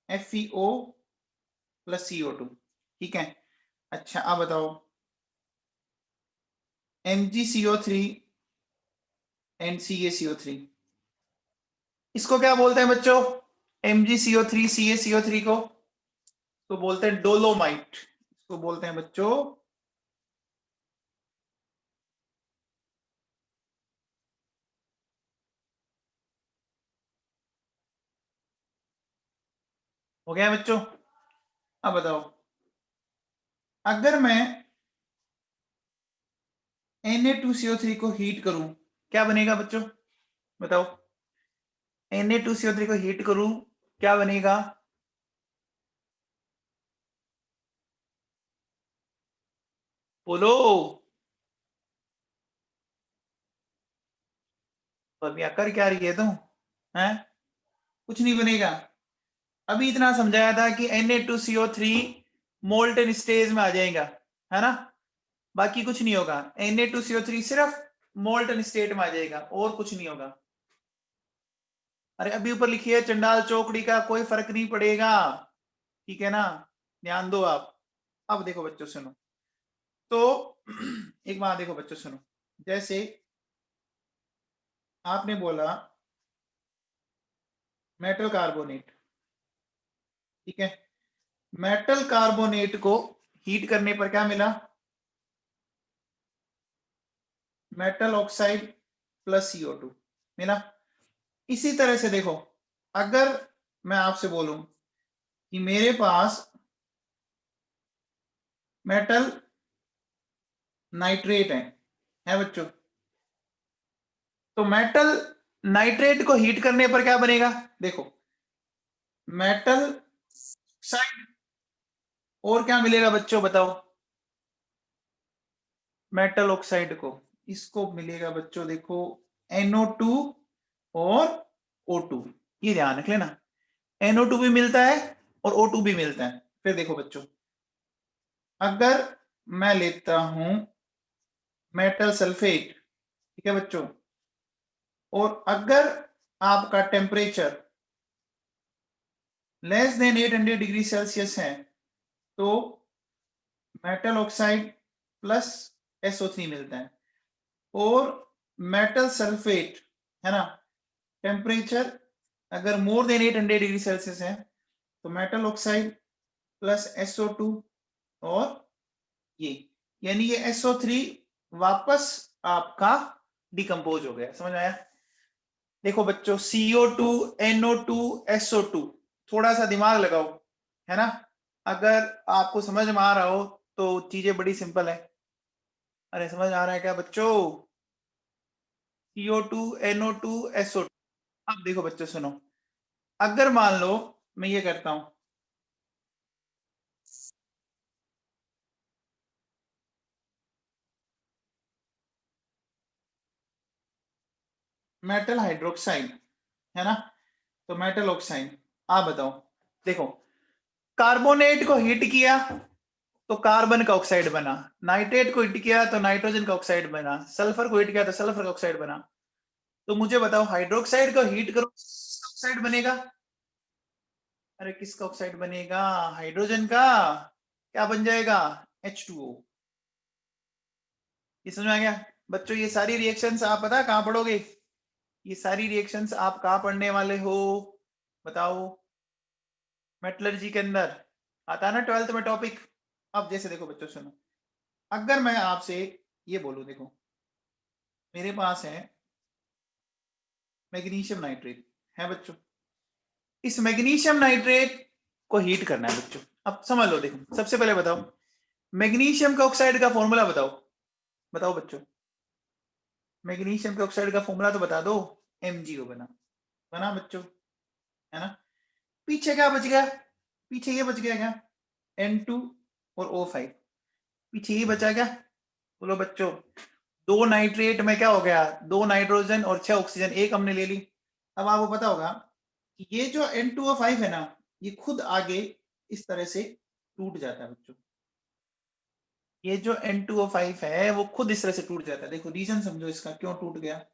FeO प्लस CO2। ठीक है, अच्छा अब बताओ MgCO3 एंड CaCO3, इसको क्या बोलते हैं बच्चों? MgCO3 CaCO3 को तो बोलते हैं डोलोमाइट, इसको बोलते हैं बच्चों हो गया बच्चों। अब बताओ अगर मैं Na2CO3 को हीट करूं क्या बनेगा बच्चों? बताओ Na2CO3 को हीट करूं क्या बनेगा? बोलो। तो अभी कर क्या रही है तुम? हैं? कुछ नहीं बनेगा। अभी इतना समझाया था कि Na2CO3 मोल्टन स्टेज में आ जाएगा, है ना? बाकी कुछ नहीं होगा। Na2CO3 सिर्फ मोल्टन स्टेट में आ जाएगा और कुछ नहीं होगा। अरे अभी ऊपर लिखी है चंडाल चौकड़ी का कोई फर्क नहीं पड़ेगा, ठीक है ना? ध्यान दो आप। अब देखो बच्चों सुनो, तो एक बात देखो बच्चों सुनो, जैसे आपने बोला मेटल कार्बोनेट, ठीक है, मेटल कार्बोनेट को हीट करने पर क्या मिला? मेटल ऑक्साइड प्लस CO2 मिला। इसी तरह से देखो अगर मैं आपसे बोलूं कि मेरे पास मेटल नाइट्रेट है बच्चों, तो मेटल नाइट्रेट को हीट करने पर क्या बनेगा? देखो मेटल ऑक्साइड और क्या मिलेगा बच्चों बताओ? मेटल ऑक्साइड को इसको मिलेगा बच्चों देखो NO2 और O2, ये ध्यान रख लेना, NO2 भी मिलता है और O2 भी मिलता है। फिर देखो बच्चों अगर मैं लेता हूं मेटल सल्फेट, ठीक है बच्चों, और अगर आपका temperature less than 800 degree Celsius है तो मेटल ऑक्साइड प्लस SO3 मिलता है। और मेटल सल्फेट है ना, टेम्परेचर अगर मोर देन 800 डिग्री सेल्सियस है तो मेटल ऑक्साइड प्लस SO2 और ये, यानी ये SO3 वापस आपका डिकम्पोज हो गया। समझ आया? देखो बच्चों CO2 NO2 SO2, थोड़ा सा दिमाग लगाओ, है ना? अगर आपको समझ में आ रहा हो तो चीजें बड़ी सिंपल है। अरे समझ आ रहा है क्या बच्चों? CO2 NO2 SO2। अब देखो बच्चों सुनो, अगर मान लो मैं ये करता हूं मेटल हाइड्रोक्साइड, है ना, तो मेटल ऑक्साइड, आप बताओ, देखो कार्बोनेट को हीट किया तो कार्बन का ऑक्साइड बना, नाइट्रेट को हीट किया तो नाइट्रोजन का ऑक्साइड बना, सल्फर को हीट किया तो सल्फर का ऑक्साइड बना। तो मुझे बताओ हाइड्रोक्साइड को हीट करो ऑक्साइड बनेगा? अरे किसका ऑक्साइड बनेगा? हाइड्रोजन का। क्या बन जाएगा? H2O। ये समझ में आ गया बच्चों? ये सारी रिएक्शंस आप पता कहां पढ़ोगे? ये सारी रिएक्शंस आप कहां पढ़ने वाले हो बताओ? मेटलर्जी के अंदर आता है ना 12th में टॉपिक। अब जैसे देखो बच्चों सुनो, अगर मैं आपसे ये बोलूं, देखो मेरे पास है मैग्नीशियम नाइट्रेट, है बच्चों, इस मैग्नीशियम नाइट्रेट को हीट करना है बच्चों। अब समझ लो, देखो सबसे पहले बताओ मैग्नीशियम का ऑक्साइड का फॉर्मूला बताओ, बताओ बच्चों, मैग्नीशियम के ऑक्साइड का फॉर्मूला तो बता दो। MgO बना, बना बच्चों, है ना? पीछे क्या बच गया? पीछे ये बच गया क्या, N2 और O5, पीछे ये बचा क्या, बोलो बच्चों, 2 नाइट्रेट में क्या हो गया, 2 नाइट्रोजन और 6 ऑक्सीजन, एक हमने ले ली। अब आपको पता होगा कि ये जो N2O5 है ना, ये खुद आगे इस तरह से टूट जाता है बच्चों, ये जो N2O5 है वो खुद इस तरह से टूट जाता है। देखो रीजन समझो इसका क्यों टूट गया।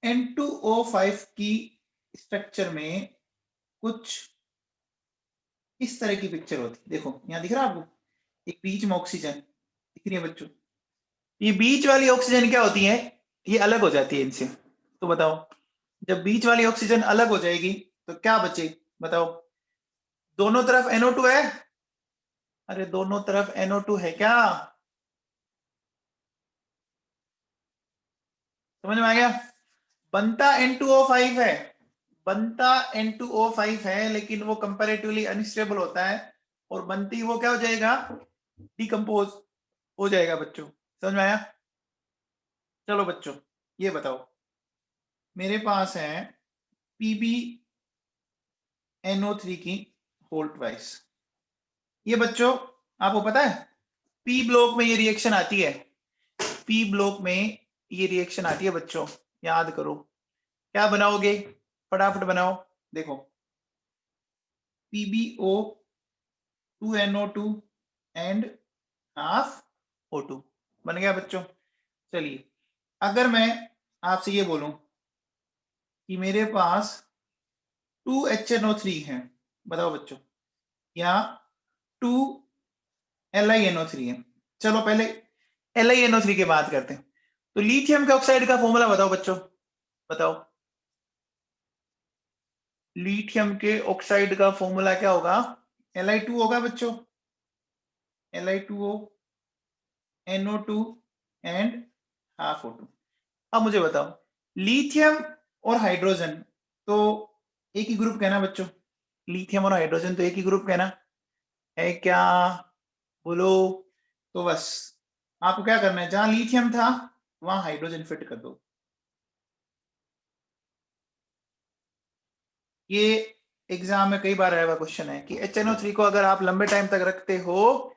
N2O5 की स्ट्रक्चर में कुछ इस तरह की पिक्चर होती है, देखो यहाँ दिख रहा है आपको, एक बीच में ऑक्सीजन दिख रही है बच्चों, ये बीच वाली ऑक्सीजन क्या होती है, ये अलग हो जाती है इनसे। तो बताओ जब बीच वाली ऑक्सीजन अलग हो जाएगी तो क्या बचे, बताओ, दोनों तरफ NO2 है, अरे दोनों तरफ NO2 है क्या, समझ में आ गया। बनता N2O5 है, बनता N2O5 है, लेकिन वो कंपैरेटिवली अनस्टेबल होता है और बनती वो क्या हो जाएगा, डिकम्पोज हो जाएगा बच्चों, समझ में आया। चलो बच्चों ये बताओ, मेरे पास है PbNO3 की होल्ट वाइज, ये बच्चों आपको पता है पी ब्लॉक में ये रिएक्शन आती है, पी ब्लॉक में ये रिएक्शन आती है बच्चों, याद करो क्या बनाओगे, फटाफट बनाओ, देखो PbO2NO2 एंड हाफ O2 बन गया बच्चों। चलिए अगर मैं आपसे ये बोलूं कि मेरे पास 2HNO3 है, बताओ बच्चों, या 2LiNO3 है, चलो पहले LiNO3 की बात करते हैं। तो लिथियम के ऑक्साइड का फॉर्मूला बताओ बच्चों, बताओ लिथियम के ऑक्साइड का फॉर्मूला क्या होगा, Li2 होगा बच्चों, Li2O NO2 and half O2। अब मुझे बताओ लिथियम और हाइड्रोजन तो एक ही ग्रुप कहना बच्चों, लिथियम और हाइड्रोजन तो एक ही ग्रुप कहना है क्या, बोलो। तो बस आपको क्या करना है, जहां लिथियम था वहां हाइड्रोजन फिट कर दो। ये एग्जाम में कई बार आया हुआ क्वेश्चन है कि HNO3 को अगर आप लंबे टाइम तक रखते हो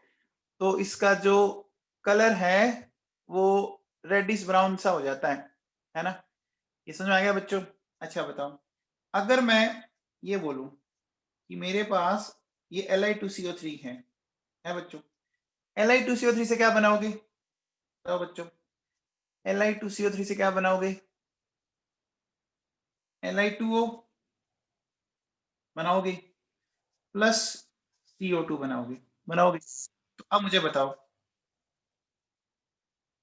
तो इसका जो कलर है वो रेडिश ब्राउन सा हो जाता है ना, ये समझ में आ गया बच्चों। अच्छा बताओ अगर मैं ये बोलूं कि मेरे पास ये Li2CO3 है बच्चों, Li2CO3 से क्या बनाओगे, बताओ बच्चों, Li2CO3 से क्या बनाओगे, Li2O बनाओगे प्लस CO2 बनाओगे, बनाओगे। तो अब मुझे बताओ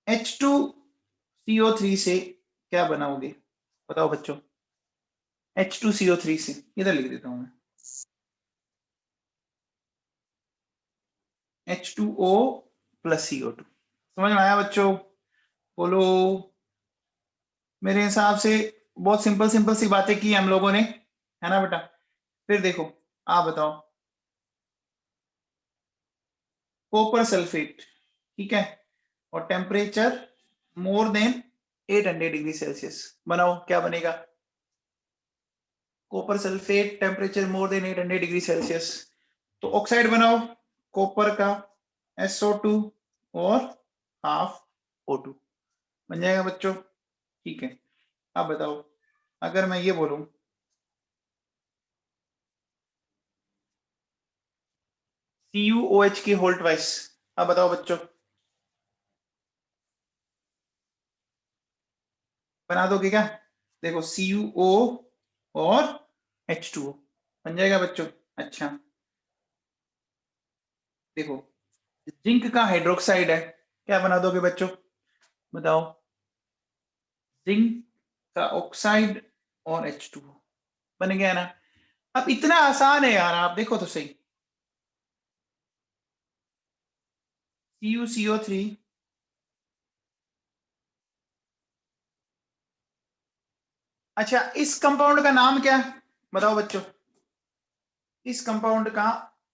H2CO3 से क्या बनाओगे, बताओ बच्चों, H2CO3 से इधर लिख देता हूं मैं, H2O प्लस CO2, समझ में आया बच्चों, बोलो। मेरे हिसाब से बहुत सिंपल सिंपल सी बातें की हम लोगों ने, है ना बेटा। फिर देखो आप बताओ कॉपर सल्फेट, ठीक है, और temperature more than 800 degree Celsius, बनाओ क्या बनेगा, copper sulphate temperature more than 800 degree Celsius, तो ऑक्साइड बनाओ कॉपर का SO2 और हाफ O2 बन जाएगा बच्चों, ठीक है। अब बताओ अगर मैं ये बोलूं CuOH की होल्ट वाइज, अब बताओ बच्चों, बना दोगे क्या, देखो CuO और H2O बन जाएगा बच्चों। अच्छा देखो जिंक का हाइड्रोक्साइड है, क्या बना दोगे बच्चों, बताओ, जिंक का ऑक्साइड और H2O बन गया ना। अब इतना आसान है यार, आप देखो तो सही, CuCO3 अच्छा इस कंपाउंड का नाम क्या है, बताओ बच्चों, इस कंपाउंड का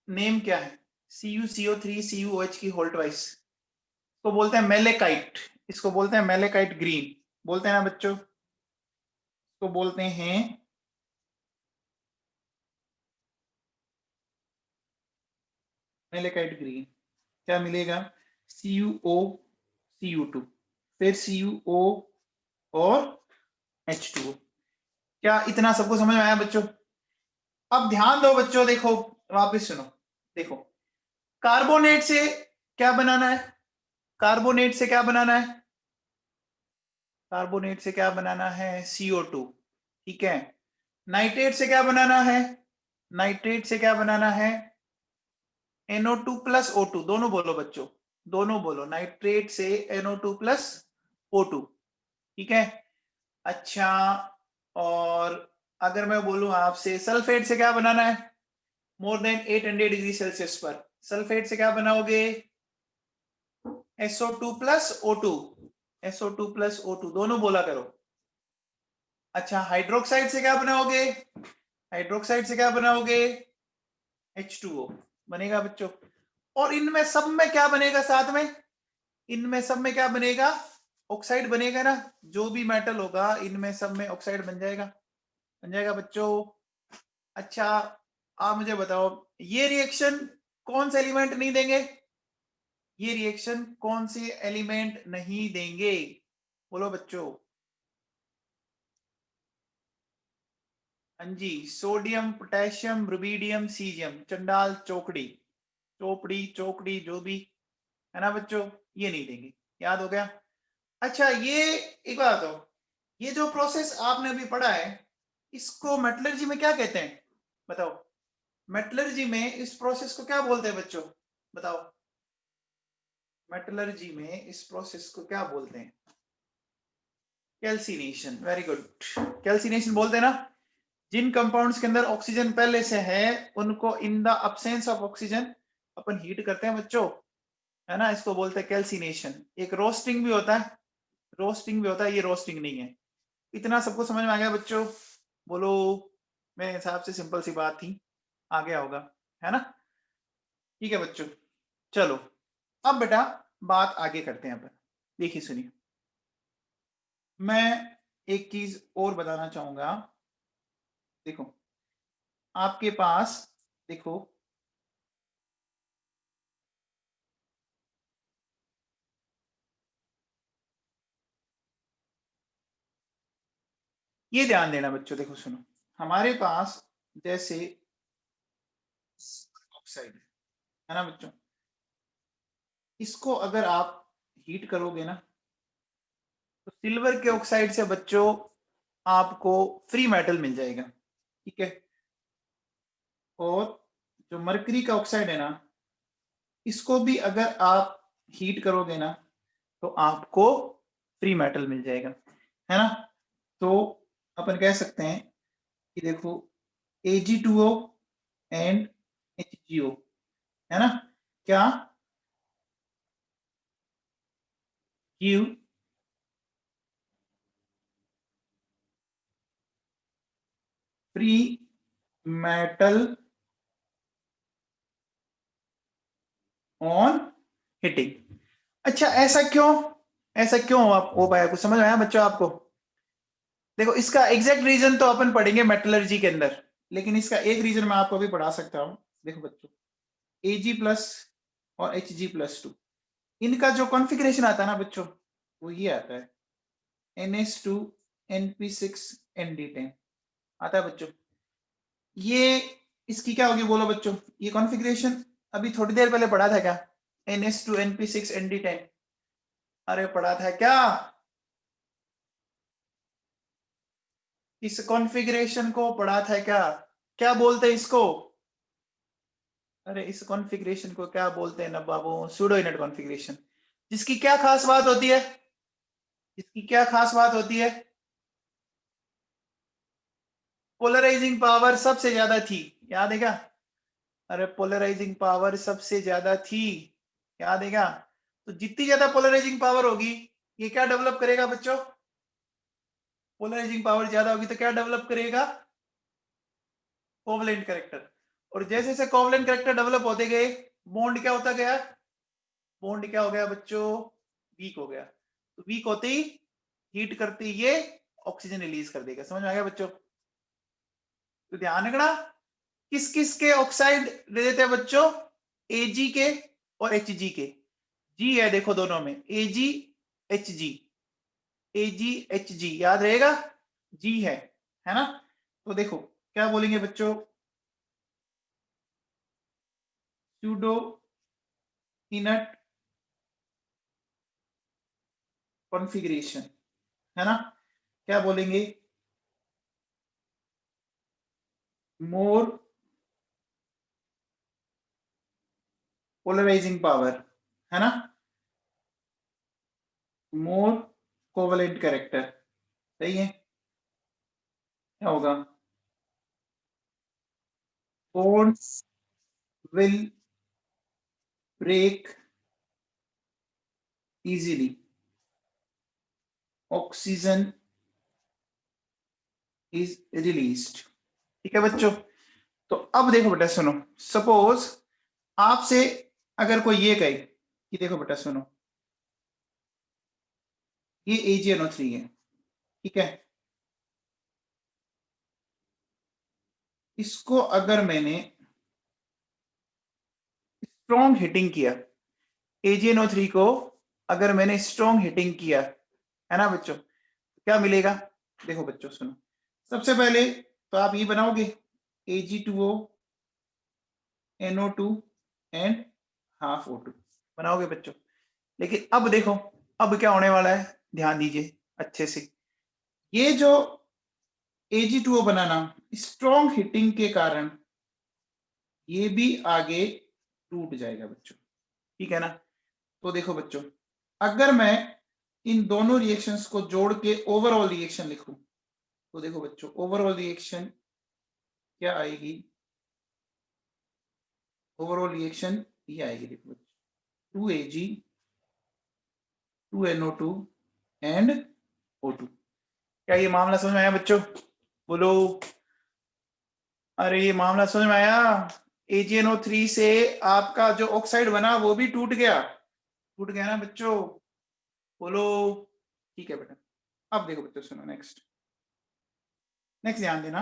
नेम क्या है, CuCO3 CuOH की होल्ट वाइज, इसको बोलते हैं मेलेकाइट, इसको बोलते हैं मेलेकाइट ग्रीन, बोलते हैं ना बच्चों, इसको बोलते हैं मेलेकाइट ग्रीन, क्या मिलेगा? CuO Cu2, फिर CuO और H2O। क्या इतना सबको समझ में आया बच्चों? अब ध्यान दो बच्चों, देखो वापस सुनो। देखो कार्बोनेट से क्या बनाना है? कार्बोनेट से क्या बनाना है? कार्बोनेट से क्या बनाना है? CO2, ठीक है। नाइट्रेट से क्या बनाना है? नाइट्रेट से क्या बनाना है? NO2 plus O2। दोनों बोलो बच्चों, दोनों बोलो। नाइट्रेट से NO2 प्लस O2, ठीक है। अच्छा, और अगर मैं बोलूं आपसे सल्फेट से क्या बनाना है? मोर देन 800 डिग्री सेल्सियस पर सल्फेट से क्या बनाओगे? SO2 plus O2, SO2 plus O2, दोनों बोला करो। अच्छा, हाइड्रोक्साइड से क्या बनाओगे? हाइड्रोक्साइड से क्या बनाओगे? H2O बनेगा बच्चों। और इनमें सब में क्या बनेगा साथ में? इनमें सब में क्या बनेगा? ऑक्साइड बनेगा ना। जो भी मेटल होगा इनमें सब में ऑक्साइड बन जाएगा, बन जाएगा बच्चों। अच्छा, आप मुझे बताओ ये रिएक्शन कौन से एलिमेंट नहीं देंगे? ये रिएक्शन कौन से एलिमेंट नहीं देंगे? बोलो बच्चों। हाँ जी, सोडियम, पोटेशियम, रुबीडियम, सीजियम, चंडाल, चौकड़ी, चोपड़ी, चौकड़ी, जो भी है ना बच्चों, ये नहीं देंगे। याद हो गया? अच्छा, ये एक बात बताओ, ये जो प्रोसेस आपने अभी पढ़ा है इसको मेटलर्जी में क्या कहते हैं? बताओ, मेटलर्जी में इस प्रोसेस को क्या बोलते हैं बच्चों? बताओ, मेटलर्जी में इस प्रोसेस को क्या बोलते हैं? कैल्सिनेशन, वेरी गुड, कैल्सिनेशन बोलते हैं ना। जिन कंपाउंड्स के अंदर ऑक्सीजन पहले से है उनको in the absence of oxygen upon heat करते हैं बच्चों, है ना, इसको बोलते हैं कैल्सिनेशन। एक रोस्टिंग भी होता है, रोस्टिंग भी होता है, ये रोस्टिंग नहीं है। इतना सबको समझ में आ गया बच्चों? बोलो। मेरे हिसाब से सिंपल सी बात थी, आ गया होगा, है ना? ठीक है बच्चों, चलो अब बेटा बात आगे करते हैं अपन। देखिए सुनिए, मैं एक चीज और बताना चाहूंगा। देखो आपके पास, देखो ये ध्यान देना बच्चों, देखो सुनो, हमारे पास जैसे ऑक्साइड है ना बच्चों, इसको अगर आप हीट करोगे ना तो सिल्वर के ऑक्साइड से बच्चों आपको फ्री मेटल मिल जाएगा, ठीक है। और जो मरकरी का ऑक्साइड है ना, इसको भी अगर आप हीट करोगे ना तो आपको फ्री मेटल मिल जाएगा, है ना। तो अपन कह सकते हैं कि देखो Ag2O एंड HgO, है ना, क्या give free metal on heating. अच्छा, ऐसा क्यों, ऐसा क्यों आप हो पाया? कुछ समझ में आया बच्चों आपको? देखो इसका एग्जैक्ट रीजन तो अपन पढ़ेंगे मेटलर्जी के अंदर, लेकिन इसका एक रीजन मैं आपको भी पढ़ा सकता हूँ। देखो बच्चों, Ag प्लस और Hg+2, इनका जो कॉन्फ़िगरेशन आता है ना बच्चों, वो ये आता है NH2 NP6 ND10 आता है बच्चों। ये इसकी क्या होगी बोलो बच्चों? ये कॉन्फ़िगरेशन अभी थोड़ी देर पहले पढ़ा था क्या? NH2 NP6 ND10, अरे पढ़ा था क्या? इस कॉन्फ़िगरेशन को पढ़ा था क्या? क्या बोलते हैं इसको? अरे इस कॉन्फ़िगरेशन को क्या बोलते हैं ना बाबू? Pseudo inert configuration. जिसकी क्या खास बात होती है? इसकी क्या खास बात होती है? पोलराइजिंग पावर सबसे ज्यादा थी, याद है क्या? अरे पोलराइजिंग पावर सबसे ज्यादा थी, याद है क्या? तो जितनी ज्यादा पोलराइजिंग पावर होगी, ये क्या डेवलप करेगा बच्चों? पोलराइजिंग पावर ज्यादा होगी तो क्या डेवलप करेगा? Covalent character. और जैसे जैसे कोवलेंट कैरेक्टर डेवलप होते गए, बॉन्ड क्या होता गया? बॉन्ड क्या हो गया बच्चों? वीक हो गया। तो वीक होते ही हीट करते ही ये ऑक्सीजन रिलीज कर देगा। समझ में आ गया बच्चों? तो ध्यान रखना, किस किस के ऑक्साइड दे देते हैं बच्चों? Ag के और Hg के, G है देखो दोनों में, Ag Hg, Ag Hg याद रहेगा, G है ना। तो देखो क्या बोलेंगे बच्चों, सूडो इनट कॉन्फ़िगरेशन, है ना। क्या बोलेंगे, मोर पोलराइजिंग पावर, है ना, मोर कोवेलेंट कैरेक्टर, सही है। क्या होगा, bonds will break easily, oxygen is released। ठीक है बच्चों। तो अब देखो बेटा सुनो, सपोज आपसे अगर कोई ये कहे कि देखो बेटा सुनो, ये AgNO3 है, ठीक है, इसको अगर मैंने स्ट्रॉन्ग हिटिंग किया, AgNO3 को अगर मैंने स्ट्रॉन्ग हिटिंग किया, है ना बच्चों, क्या मिलेगा। देखो बच्चों सुनो, सबसे पहले तो आप ये बनाओगे Ag2O NO2 and half O2 बनाओगे बच्चों। लेकिन अब देखो, अब क्या होने वाला है, ध्यान दीजिए अच्छे से, ये जो Ag2O बनाना स्ट्रॉन्ग हिटिंग के कारण ये भी आगे टूट जाएगा बच्चों, ठीक है ना। तो देखो बच्चों, अगर मैं इन दोनों रिएक्शंस को जोड़ के ओवरऑल रिएक्शन लिखूं, तो देखो बच्चों ओवरऑल रिएक्शन क्या आएगी, ओवरऑल रिएक्शन ये आएगी, देखो बच्चों 2Ag 2NO2 एंड O2। क्या ये मामला समझ में आया बच्चों, बोलो, अरे ये मामला समझ में आया। AgNO3 से आपका जो ऑक्साइड बना वो भी टूट गया ना बच्चों, बोलो। ठीक है बेटा, अब देखो बच्चों सुनो, नेक्स्ट ध्यान देना।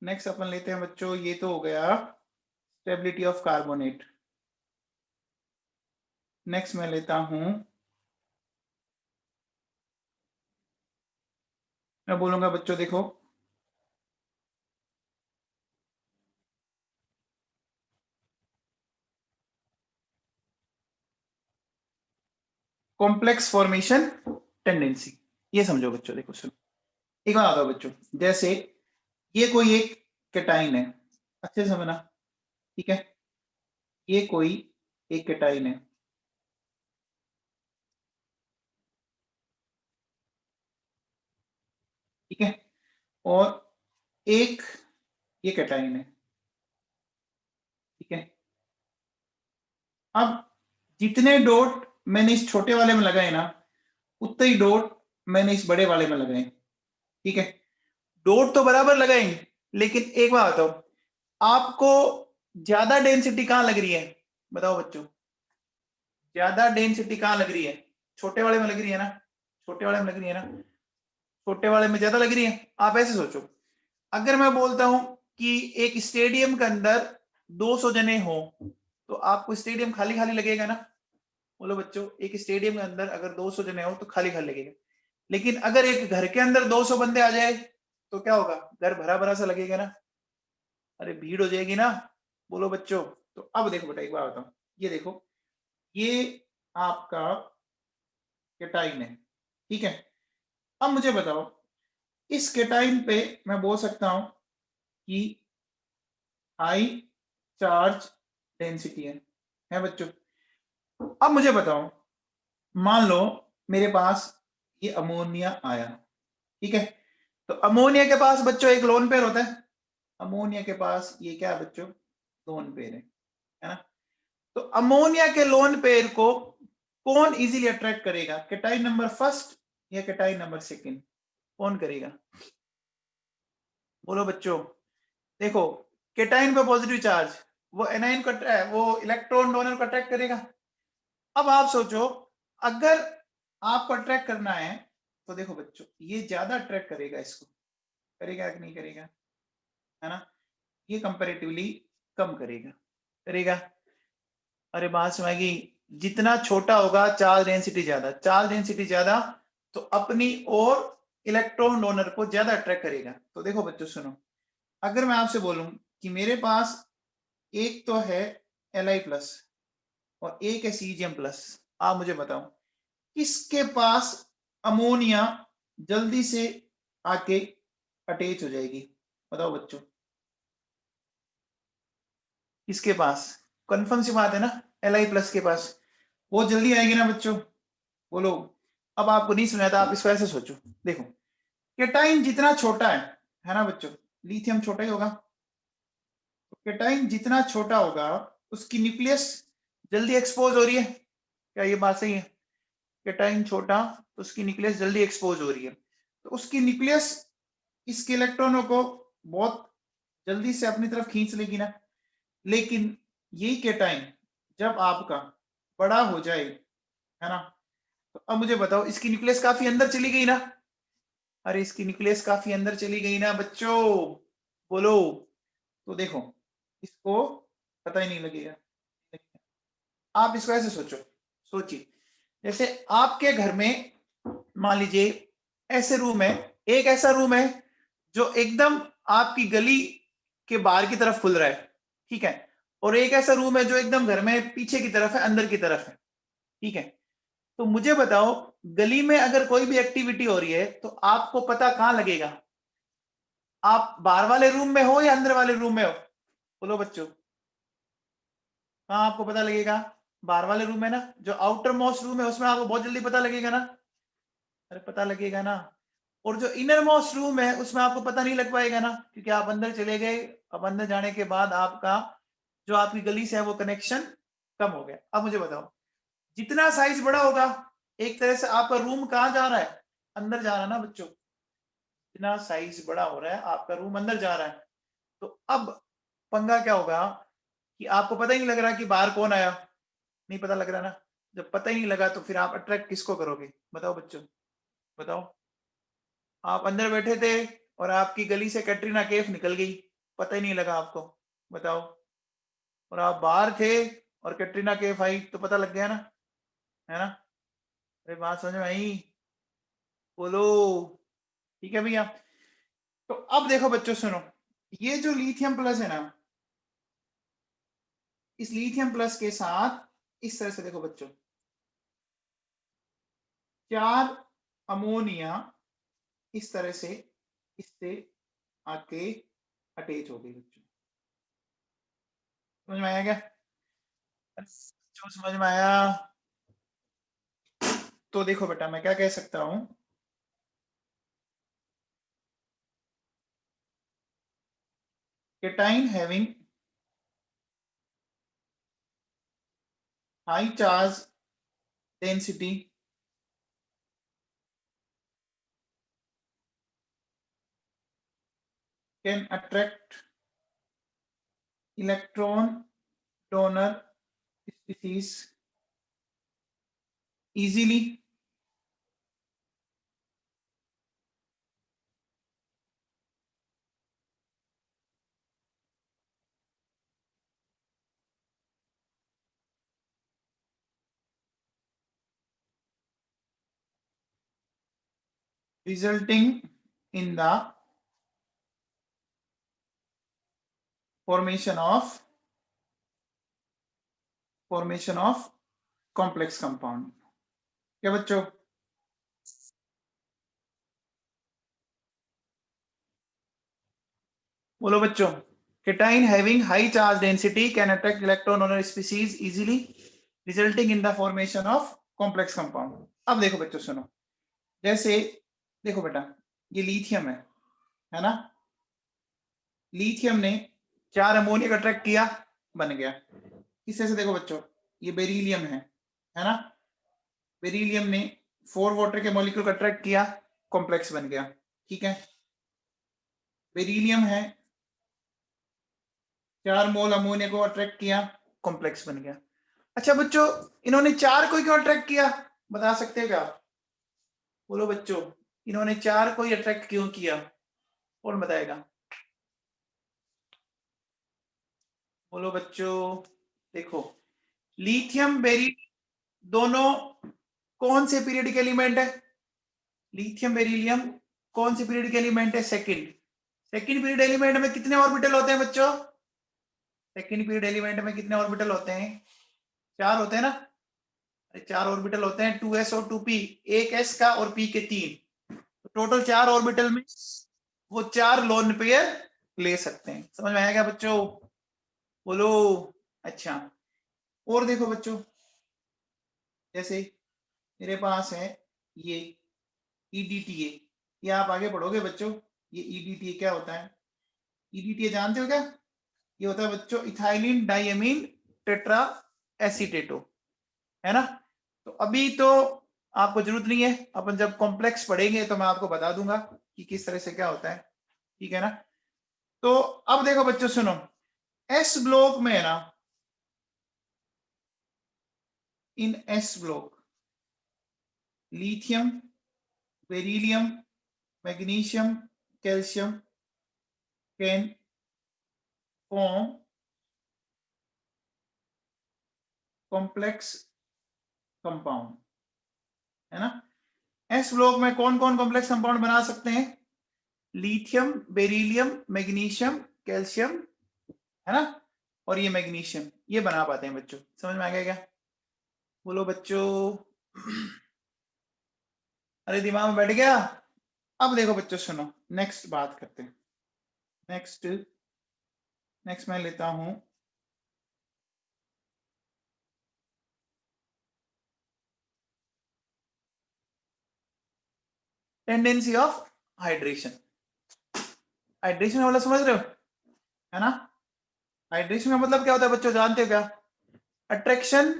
नेक्स्ट अपन लेते हैं बच्चों, ये तो हो गया स्टेबिलिटी ऑफ कार्बोनेट। नेक्स्ट मैं लेता हूं, मैं बोलूंगा बच्चों देखो, कॉम्प्लेक्स फॉर्मेशन टेंडेंसी। ये समझो बच्चों, देखो सुनो, एक बात बताओ बच्चों, जैसे ये कोई एक कैटाइन है, अच्छे से समझना, ठीक है, ये कोई एक कैटाइन है, ठीक है, और एक ये कैटाइन है, ठीक है। अब जितने डॉट मैंने इस छोटे वाले में लगाए ना, उतने ही डॉट मैंने इस बड़े वाले में लगाए, ठीक है। डॉट तो बराबर लगाएंगे, लेकिन एक बात बताओ, आपको ज्यादा डेंसिटी कहां लग रही है, बताओ बच्चों, ज्यादा डेंसिटी कहां लग रही है, छोटे वाले में लग रही है ना, छोटे वाले में लग रही है ना, छोटे वाले में ज्यादा लग रही है। आप ऐसे सोचो, अगर मैं बोलता हूं कि एक स्टेडियम के अंदर 200 जने हो, तो आपको स्टेडियम खाली खाली लगेगा ना, बोलो बच्चों, एक स्टेडियम के अंदर अगर 200 जने हो तो खाली खाली लगेगा। लेकिन अगर एक घर के अंदर 200 बंदे आ जाए तो क्या होगा, घर भरा भरा सा लगेगा ना, अरे भीड़ हो जाएगी ना, बोलो बच्चों। तो अब देखो बेटा, एक बार बताऊं, ये देखो, ये आपका केटाइन है, ठीक है। अब मुझे बताओ, इस केटाइन पे मैं बोल सकता हूं कि हाई चार्ज डेंसिटी है बच्चों। अब मुझे बताओ, मान लो मेरे पास ये अमोनिया आया, ठीक है, तो अमोनिया के पास बच्चों एक लोन पेयर होता है, अमोनिया के पास ये क्या है बच्चों, लोन पेयर है ना। तो अमोनिया के लोन पेयर को कौन इजीली अट्रैक्ट करेगा, केटाइन नंबर फर्स्ट या केटाइन नंबर सेकंड, कौन करेगा, बोलो बच्चों। देखो, केटाइन पे पॉजिटिव चार्ज, वो एनाइन को, वो इलेक्ट्रॉन डोनर को अट्रैक्ट करेगा। अब आप सोचो, अगर आपको अट्रैक्ट करना है तो देखो बच्चों, ये ज्यादा अट्रैक्ट करेगा इसको, करेगा कि नहीं करेगा, है ना, ये कंपैरेटिवली कम करेगा, करेगा। अरे बात समझेगी, जितना छोटा होगा चार्ज डेंसिटी ज्यादा, चार्ज डेंसिटी ज्यादा तो अपनी और इलेक्ट्रॉन डोनर को ज्यादा अट्रैक्ट करेगा। तो देखो बच्चों सुनो, अगर मैं आपसे बोलूं कि मेरे पास एक तो है Li प्लस और एक है Cgm प्लस, आप मुझे बताओ किसके पास अमोनिया जल्दी से आके अटैच हो जाएगी? बताओ बच्चों, किसके पास? कंफर्म सी बात है ना, Li प्लस के पास वो जल्दी आएगी ना बच्चों, बोलो। अब आपको नहीं सुना था, आप इस वजह से सोचो। देखो केटाइन जितना छोटा है ना बच्चों, लिथियम छोटा ही होगा, तो केटाइन जितना छोटा होगा उसकी न्यूक्लियस जल्दी एक्सपोज हो रही है, क्या ये बात सही है? केटाइन छोटा तो उसकी न्यूक्लियस जल्दी एक्सपोज हो रही है, तो उसकी न्यूक्लियस इसके इलेक्ट्रॉनों को बहुत जल्दी से अपनी तरफ खींच लेगी ना। लेकिन यही केटाइन जब आपका बड़ा हो जाए, है ना, तो अब मुझे बताओ इसकी न्यूक्लियस काफी अंदर चली गई ना? अरे इसकी न्यूक्लियस काफी अंदर चली गई ना बच्चों, बोलो। तो देखो इसको पता ही नहीं लगेगा। आप इसको ऐसे सोचो, सोचिए जैसे आपके घर में मान लीजिए ऐसे रूम है, एक ऐसा रूम है जो एकदम आपकी गली के बाहर की तरफ खुल रहा है, ठीक है, और एक ऐसा रूम है जो एकदम घर में पीछे की तरफ है, अंदर की तरफ है, ठीक है। तो मुझे बताओ गली में अगर कोई भी एक्टिविटी हो रही है तो आपको पता कहां लगेगा? आप बाहर वाले रूम में हो या अंदर वाले रूम में हो? बोलो बच्चों, कहां आपको पता लगेगा? बाहर वाले रूम में ना, जो आउटर मोस्ट रूम है उसमें आपको बहुत जल्दी पता लगेगा ना। अरे पता लगेगा ना। और जो इनर मोस्ट रूम है उसमें आपको पता नहीं लग पाएगा ना, क्योंकि आप अंदर चले गए। अब अंदर जाने के बाद आपका जो आपकी गली से है वो कनेक्शन कम हो गया। अब मुझे बताओ जितना साइज बड़ा होगा, एक तरह से आपका रूम कहां जा रहा है? अंदर जा रहा है ना बच्चों। जितना साइज बड़ा हो रहा है आपका रूम अंदर जा रहा है। तो अब पंगा क्या होगा कि आपको पता ही नहीं लग रहा कि बाहर कौन आया, नहीं पता लग रहा ना। जब पता ही नहीं लगा तो फिर आप अट्रैक्ट किसको करोगे? बताओ बच्चों, बताओ। आप अंदर बैठे थे और आपकी गली से कैटरीना कैफ निकल गई, पता ही नहीं लगा आपको, बताओ। और आप बाहर थे और कैटरीना कैफ आई तो पता लग गया ना, है ना? अरे बात समझ में आई? बोलो। ठीक है भैया। तो अब देखो बच्चों सुनो, ये जो लिथियम प्लस है ना, इस लिथियम प्लस के साथ इस तरह से देखो बच्चों, 4 अमोनिया इस तरह से इससे आके अटैच हो गई बच्चों। समझ में आया क्या? जो समझ में आया तो देखो बेटा मैं क्या कह सकता हूं, cation having high charge density can attract electron donor species easily resulting in the formation of complex compound। क्या बच्चों? बोलो बच्चों। cation having high charge density can attract electron donor species easily resulting in the formation of complex compound। अब देखो बच्चों सुनो, जैसे देखो बेटा ये लिथियम है ना, लिथियम ने 4 अमोनिया का अट्रैक्ट किया, बन गया। इस तरह से देखो बच्चों ये बेरिलियम है ना, बेरिलियम ने 4 वाटर के मॉलिक्यूल का अट्रैक्ट किया, कॉम्प्लेक्स बन गया, ठीक है। बेरिलियम है, 4 मोल अमोनिया को अट्रैक्ट किया, कॉम्प्लेक्स बन गया। अच्छा बच्चों इन्होंने 4 को क्यों अट्रैक्ट किया, बता सकते हैं क्या? बोलो बच्चों, इन्होंने 4 को ही अट्रैक्ट क्यों किया, कौन बताएगा? बोलो बच्चों। देखो लिथियम बेरिलियम दोनों कौन से पीरियड के एलिमेंट है? लिथियम बेरिलियम कौन से पीरियड के एलिमेंट है? सेकंड पीरियड एलिमेंट में कितने ऑर्बिटल होते हैं बच्चों? सेकंड पीरियड एलिमेंट में कितने ऑर्बिटल होते हैं? 4 होते हैं ना? 4 ऑर्बिटल होते हैं, 2s और 2p, एक s का और p के 3, तो टोटल 4 ऑर्बिटल में वो 4 लोन पेयर ले सकते हैं। समझ में आया क्या बच्चों? बोलो। अच्छा, और देखो बच्चों, जैसे मेरे पास है ये EDTA, ये आप आगे पढ़ोगे बच्चों। ये EDTA क्या होता है? EDTA जानते हो क्या? ये होता है बच्चों इथाइलिन डाइएमीन टेट्रा एसीटेटो, है ना? तो अभी तो आपको जरूरत नहीं है, अपन जब कॉम्प्लेक्स पढ़ेंगे तो मैं आपको बता दूंगा कि किस तरह से क्या होता है, ठीक है ना? तो अब देखो बच्चों सुनो, एस ब्लॉक में है ना, in s block lithium beryllium magnesium calcium can form complex compound, है ना? एस ब्लॉक में कौन कौन कॉम्प्लेक्स कंपाउंड बना सकते हैं? लिथियम बेरिलियम मैग्नीशियम कैल्शियम, है ना? और ये मैग्नीशियम, ये बना पाते हैं बच्चों। समझ में आ गया क्या? बोलो बच्चों। अरे दिमाग में बैठ गया? अब देखो बच्चों सुनो, नेक्स्ट बात करते हैं। नेक्स्ट मैं लेता हूं टेंडेंसी ऑफ हाइड्रेशन। हाइड्रेशन वाला समझ रहे हो, है ना? हाइड्रेशन का मतलब क्या होता है बच्चों, जानते हो क्या? Attraction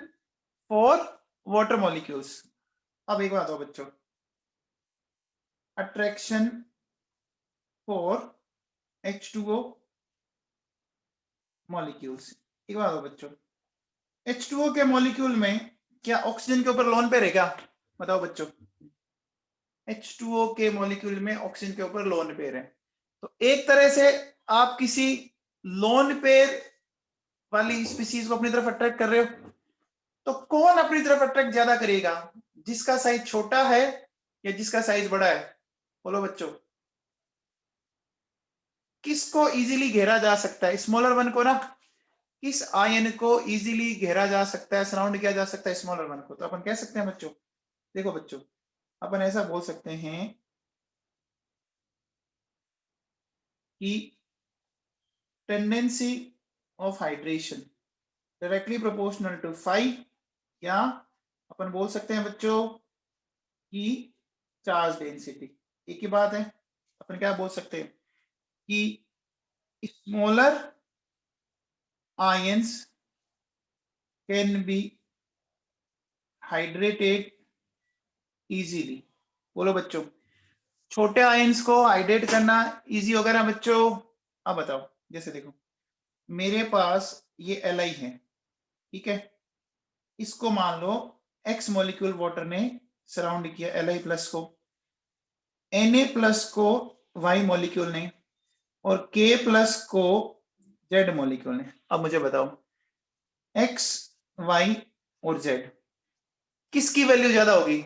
for water molecules. अब एक बात हो बच्चों, अट्रैक्शन फॉर H2O मॉलिक्यूल्स। एक बात हो बच्चों, H2O के मॉलिक्यूल में क्या ऑक्सीजन के ऊपर लोन पेयर है क्या? बताओ बच्चों। H2O के मॉलिक्यूल में ऑक्सीजन के ऊपर लोन पेयर है, तो एक तरह से आप किसी लोन पेयर वाली स्पीसीज को अपनी तरफ अट्रैक्ट कर रहे हो। तो कौन अपनी तरफ अट्रैक्ट ज्यादा करेगा, जिसका साइज छोटा है या जिसका साइज बड़ा है? बोलो बच्चों, किसको इजीली घेरा जा सकता है? स्मॉलर वन को ना। किस आयन को इजीली घेरा जा सकता है, सराउंड किया जा सकता है? स्मॉलर वन को। तो अपन कह सकते हैं बच्चों, देखो बच्चों, अपन ऐसा बोल सकते हैं कि tendency of hydration directly proportional to 5, या अपन बोल सकते हैं बच्चों कि चार्ज डेंसिटी। एक ही बात है। अपन क्या बोल सकते हैं कि smaller ions can be hydrated easily. बोलो बच्चों, छोटे आयंस को हाइड्रेट करना इजी होगा ना बच्चों? अब बताओ, जैसे देखो मेरे पास ये Li है, ठीक है? इसको मान लो X मॉलिक्यूल वाटर ने सराउंड किया Li प्लस को, Na प्लस को Y मॉलिक्यूल ने, और K प्लस को Z मॉलिक्यूल ने। अब मुझे बताओ X, Y और Z किसकी वैल्यू ज्यादा होगी?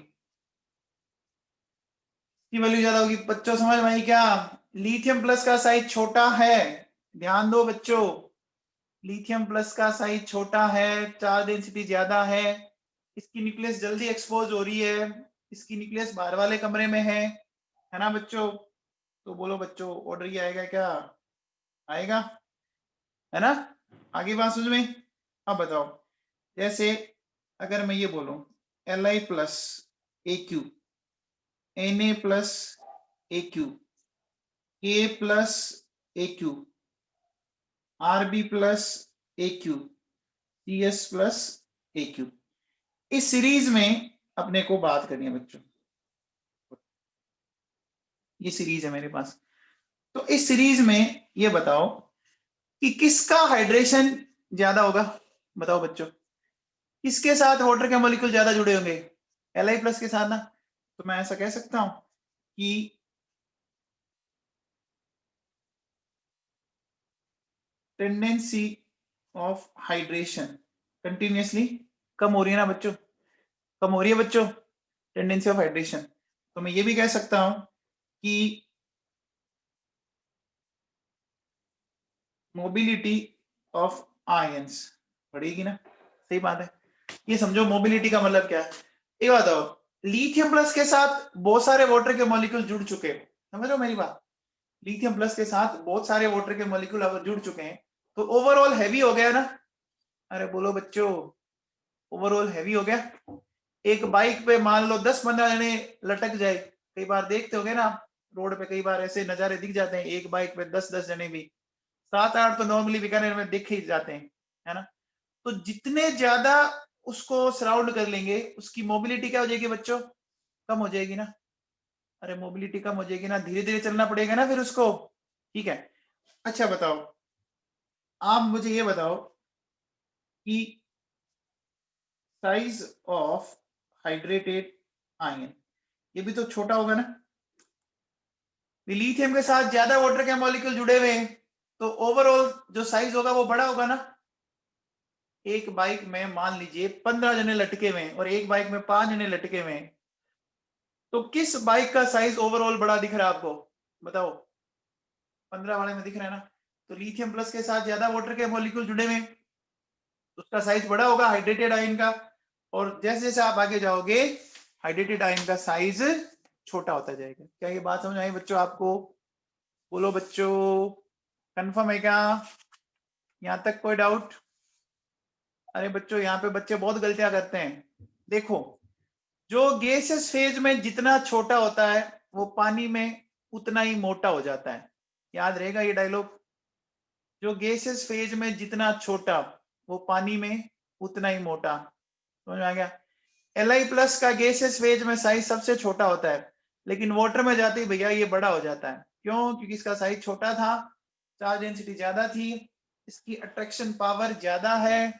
की वैल्यू ज्यादा होगी बच्चों, समझ में आई क्या? लिथियम प्लस का साइज छोटा है, ध्यान दो बच्चों, लिथियम प्लस का साइज छोटा है, चार्ज डेंसिटी ज्यादा है, इसकी न्यूक्लियस जल्दी एक्सपोज हो रही है, इसकी न्यूक्लियस बाहर वाले कमरे में है ना बच्चों? तो बोलो बच्चों, ऑर्डर ही आएगा क्या? आएगा, है ना? आगे बात समझ में? अब बताओ, जैसे अगर मैं ये बोलूं Li plus AQ, Na plus AQ, K plus AQ, RB plus AQ, CS plus AQ, इस सीरीज में अपने को बात करनी है बच्चों। ये सीरीज है मेरे पास, तो इस सीरीज में ये बताओ कि किसका हाइड्रेशन ज्यादा होगा? बताओ बच्चों, किसके साथ वाटर के मॉलिक्यूल ज्यादा जुड़े होंगे? Li प्लस के साथ ना। तो मैं ऐसा कह सकता हूं कि टेंडेंसी ऑफ हाइड्रेशन कंटिन्यूसली कम हो रही है ना बच्चों, कम हो रही है बच्चों टेंडेंसी ऑफ हाइड्रेशन। तो मैं ये भी कह सकता हूं कि मोबिलिटी ऑफ आयंस बढ़ेगी ना, सही बात है। ये समझो मोबिलिटी का मतलब क्या है। एक बात बताओ, लिथियम प्लस के साथ बहुत सारे वाटर के मॉलिक्यूल जुड़ चुके हैं, समझ रहे हो मेरी बात। लिथियम प्लस के साथ बहुत सारे वाटर के मॉलिक्यूल अब जुड़ चुके हैं, तो ओवरऑल हैवी हो गया ना। अरे बोलो बच्चों, ओवरऑल हैवी हो गया। एक बाइक पे मान लो 10-15 जने लटक जाए, कई बार देखते होगे ना आप रोड पे, कई बार ऐसे नजारे दिख जाते हैं, एक बाइक पे 10-10 जने भी, 7-8 तो नॉर्मली बीकानेर में दिख ही जाते हैं, है ना। तो जितने ज्यादा उसको सराउंड कर लेंगे, उसकी मोबिलिटी क्या हो जाएगी बच्चों, कम हो जाएगी ना। अरे मोबिलिटी कम हो जाएगी ना, धीरे धीरे चलना पड़ेगा ना फिर उसको, ठीक है। अच्छा बताओ, आप मुझे ये बताओ कि साइज ऑफ हाइड्रेटेड आयन, ये भी तो छोटा होगा ना। लिथियम के साथ ज्यादा वाटर के मॉलिक्यूल जुड़े हुए हैं, तो ओवरऑल जो साइज होगा वो बड़ा होगा ना। एक बाइक में मान लीजिए 15 जने लटके हुए हैं और एक बाइक में 5 जने लटके हुए हैं, तो किस बाइक का साइज ओवरऑल बड़ा दिख रहा है आपको, बताओ। 15 वाले में दिख रहा है ना। तो लिथियम प्लस के साथ ज्यादा वाटर के मॉलिक्यूल जुड़े हुए हैं, उसका साइज बड़ा होगा हाइड्रेटेड आयन का। और जैसे जैसे आप आगे जाओगे, हाइड्रेटेड आयन का साइज छोटा होता जाएगा। क्या ये बात समझ आई बच्चों आपको, बोलो बच्चों, कंफर्म है क्या, यहां तक कोई डाउट। अरे बच्चों, यहाँ पे बच्चे बहुत गलतियां करते हैं। देखो, जो गैसेस फेज में जितना छोटा होता है, वो पानी में उतना ही मोटा हो जाता है। याद रहेगा ये डायलॉग, जो गैसेस फेज में जितना छोटा, वो पानी में उतना ही मोटा। समझ में आ गया। Li प्लस का गैसेस फेज में साइज सबसे छोटा होता है, लेकिन वाटर में जाते ही भैया ये बड़ा हो जाता है। क्यों? क्योंकि इसका साइज छोटा था, चार्ज डेंसिटी ज्यादा थी, इसकी अट्रैक्शन पावर ज्यादा है।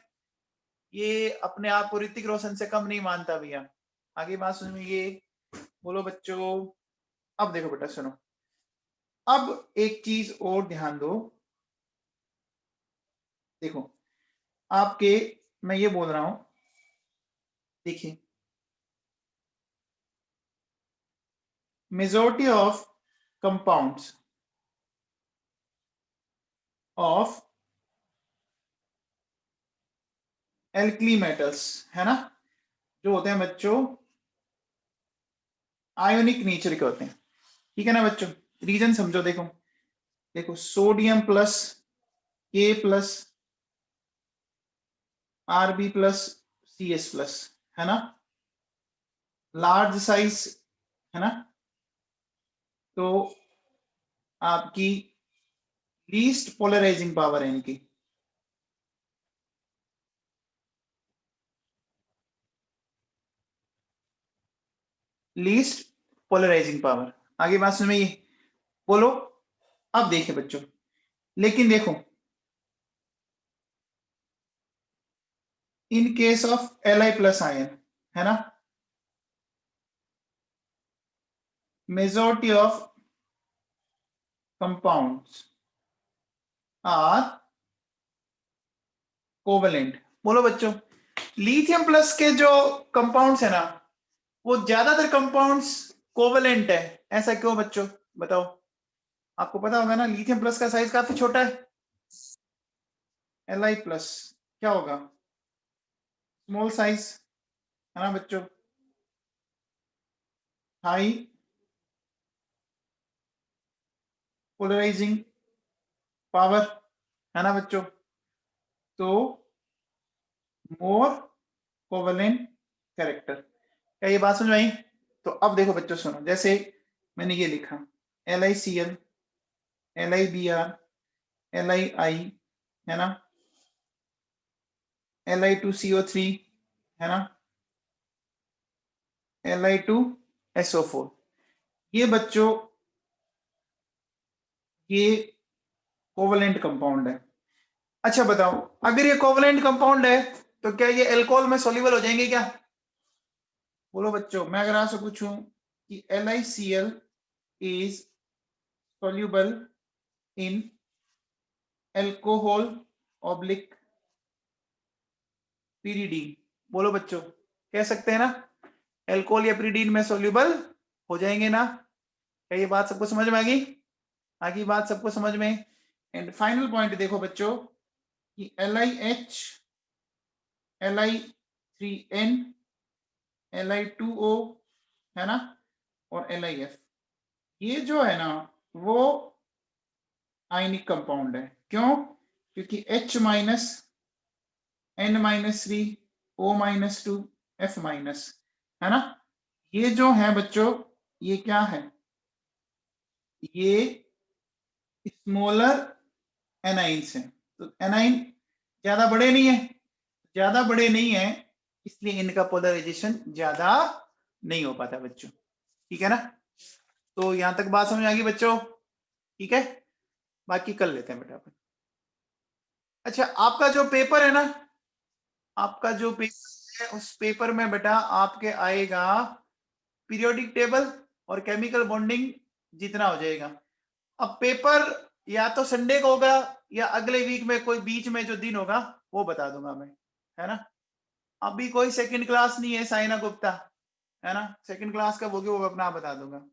ये अपने आप को ऋतिक रोशन से कम नहीं मानता भैया। आगे बात सुनिए, बोलो बच्चों। अब देखो बेटा सुनो, अब एक चीज और ध्यान दो। देखो आपके, मैं ये बोल रहा हूं, देखिए majority of compounds of alkali metals, है ना, जो होते हैं बच्चों आयोनिक नेचर के होते हैं, ठीक है ना बच्चों। रीजन समझो, देखो देखो सोडियम प्लस के plus RB plus C S plus, है ना, लार्ज साइज, है ना। तो आपकी लीस्ट पोलराइजिंग पावर है इनकी, लीस्ट पोलराइजिंग पावर। आगे बात सुनिए, बोलो। अब देखिए बच्चों, लेकिन देखो in case of Li plus ion, है ना, majority of compounds are covalent. बोलो बच्चों, लिथियम प्लस के जो कंपाउंड्स है ना, वो ज्यादातर कंपाउंड्स कोवेलेंट है। ऐसा क्यों बच्चों, बताओ। आपको पता होगा ना, लिथियम प्लस का साइज काफी छोटा है, Li प्लस क्या होगा, स्मॉल साइज, है ना बच्चों, हाई पोलराइजिंग पावर, है ना बच्चों, तो मोर कोवेलेंट कैरेक्टर। क्या ये बात समझ में आई। तो अब देखो बच्चों सुनो, जैसे मैंने ये लिखा LiCl, LiBr, Li, है ना, Li2CO3, है ना, Li2SO4, ये बच्चों ये कोवेलेंट कंपाउंड है। अच्छा बताओ, अगर ये कोवेलेंट कंपाउंड है, तो क्या ये अल्कोहल में सोल्यूबल हो जाएंगे क्या, बोलो बच्चों। मैं अगर आपसे पूछूं कि LiCl is soluble in alcohol oblique pyridine, बोलो बच्चों, कह सकते हैं ना, एल्कोहल या pyridine में सोल्यूबल हो जाएंगे ना? क्या ये बात सबको समझ में आ गई? आगे बात सबको समझ में? एंड फाइनल पॉइंट देखो बच्चों कि LiH, Li3N, Li2O है ना, और LiF, ये जो है ना वो आयनिक कंपाउंड है। क्यों? क्योंकि H minus, N-3, O-2, F minus, है ना, ये जो है बच्चों ये क्या है, ये स्मॉलर एनाइंस है। तो एनाइन ज्यादा बड़े नहीं है, ज्यादा बड़े नहीं है, इसलिए इनका पोलराइजेशन ज्यादा नहीं हो पाता बच्चों। ठीक है ना? तो यहां तक बात समझ आ गई बच्चों? ठीक है, बाकी कर लेते हैं बेटा अपन। अच्छा, आपका जो पेपर है ना, आपका जो पेपर है उस पेपर में बेटा आपके आएगा पीरियोडिक टेबल और केमिकल बॉन्डिंग, जितना हो जाएगा। अब पेपर या तो संडे को होगा या अगले वीक में कोई बीच में जो दिन होगा वो बता दूंगा मैं, है ना। अभी कोई सेकंड क्लास नहीं है साइना गुप्ता, है ना, सेकंड क्लास कब होगी वो अपना बता दूंगा।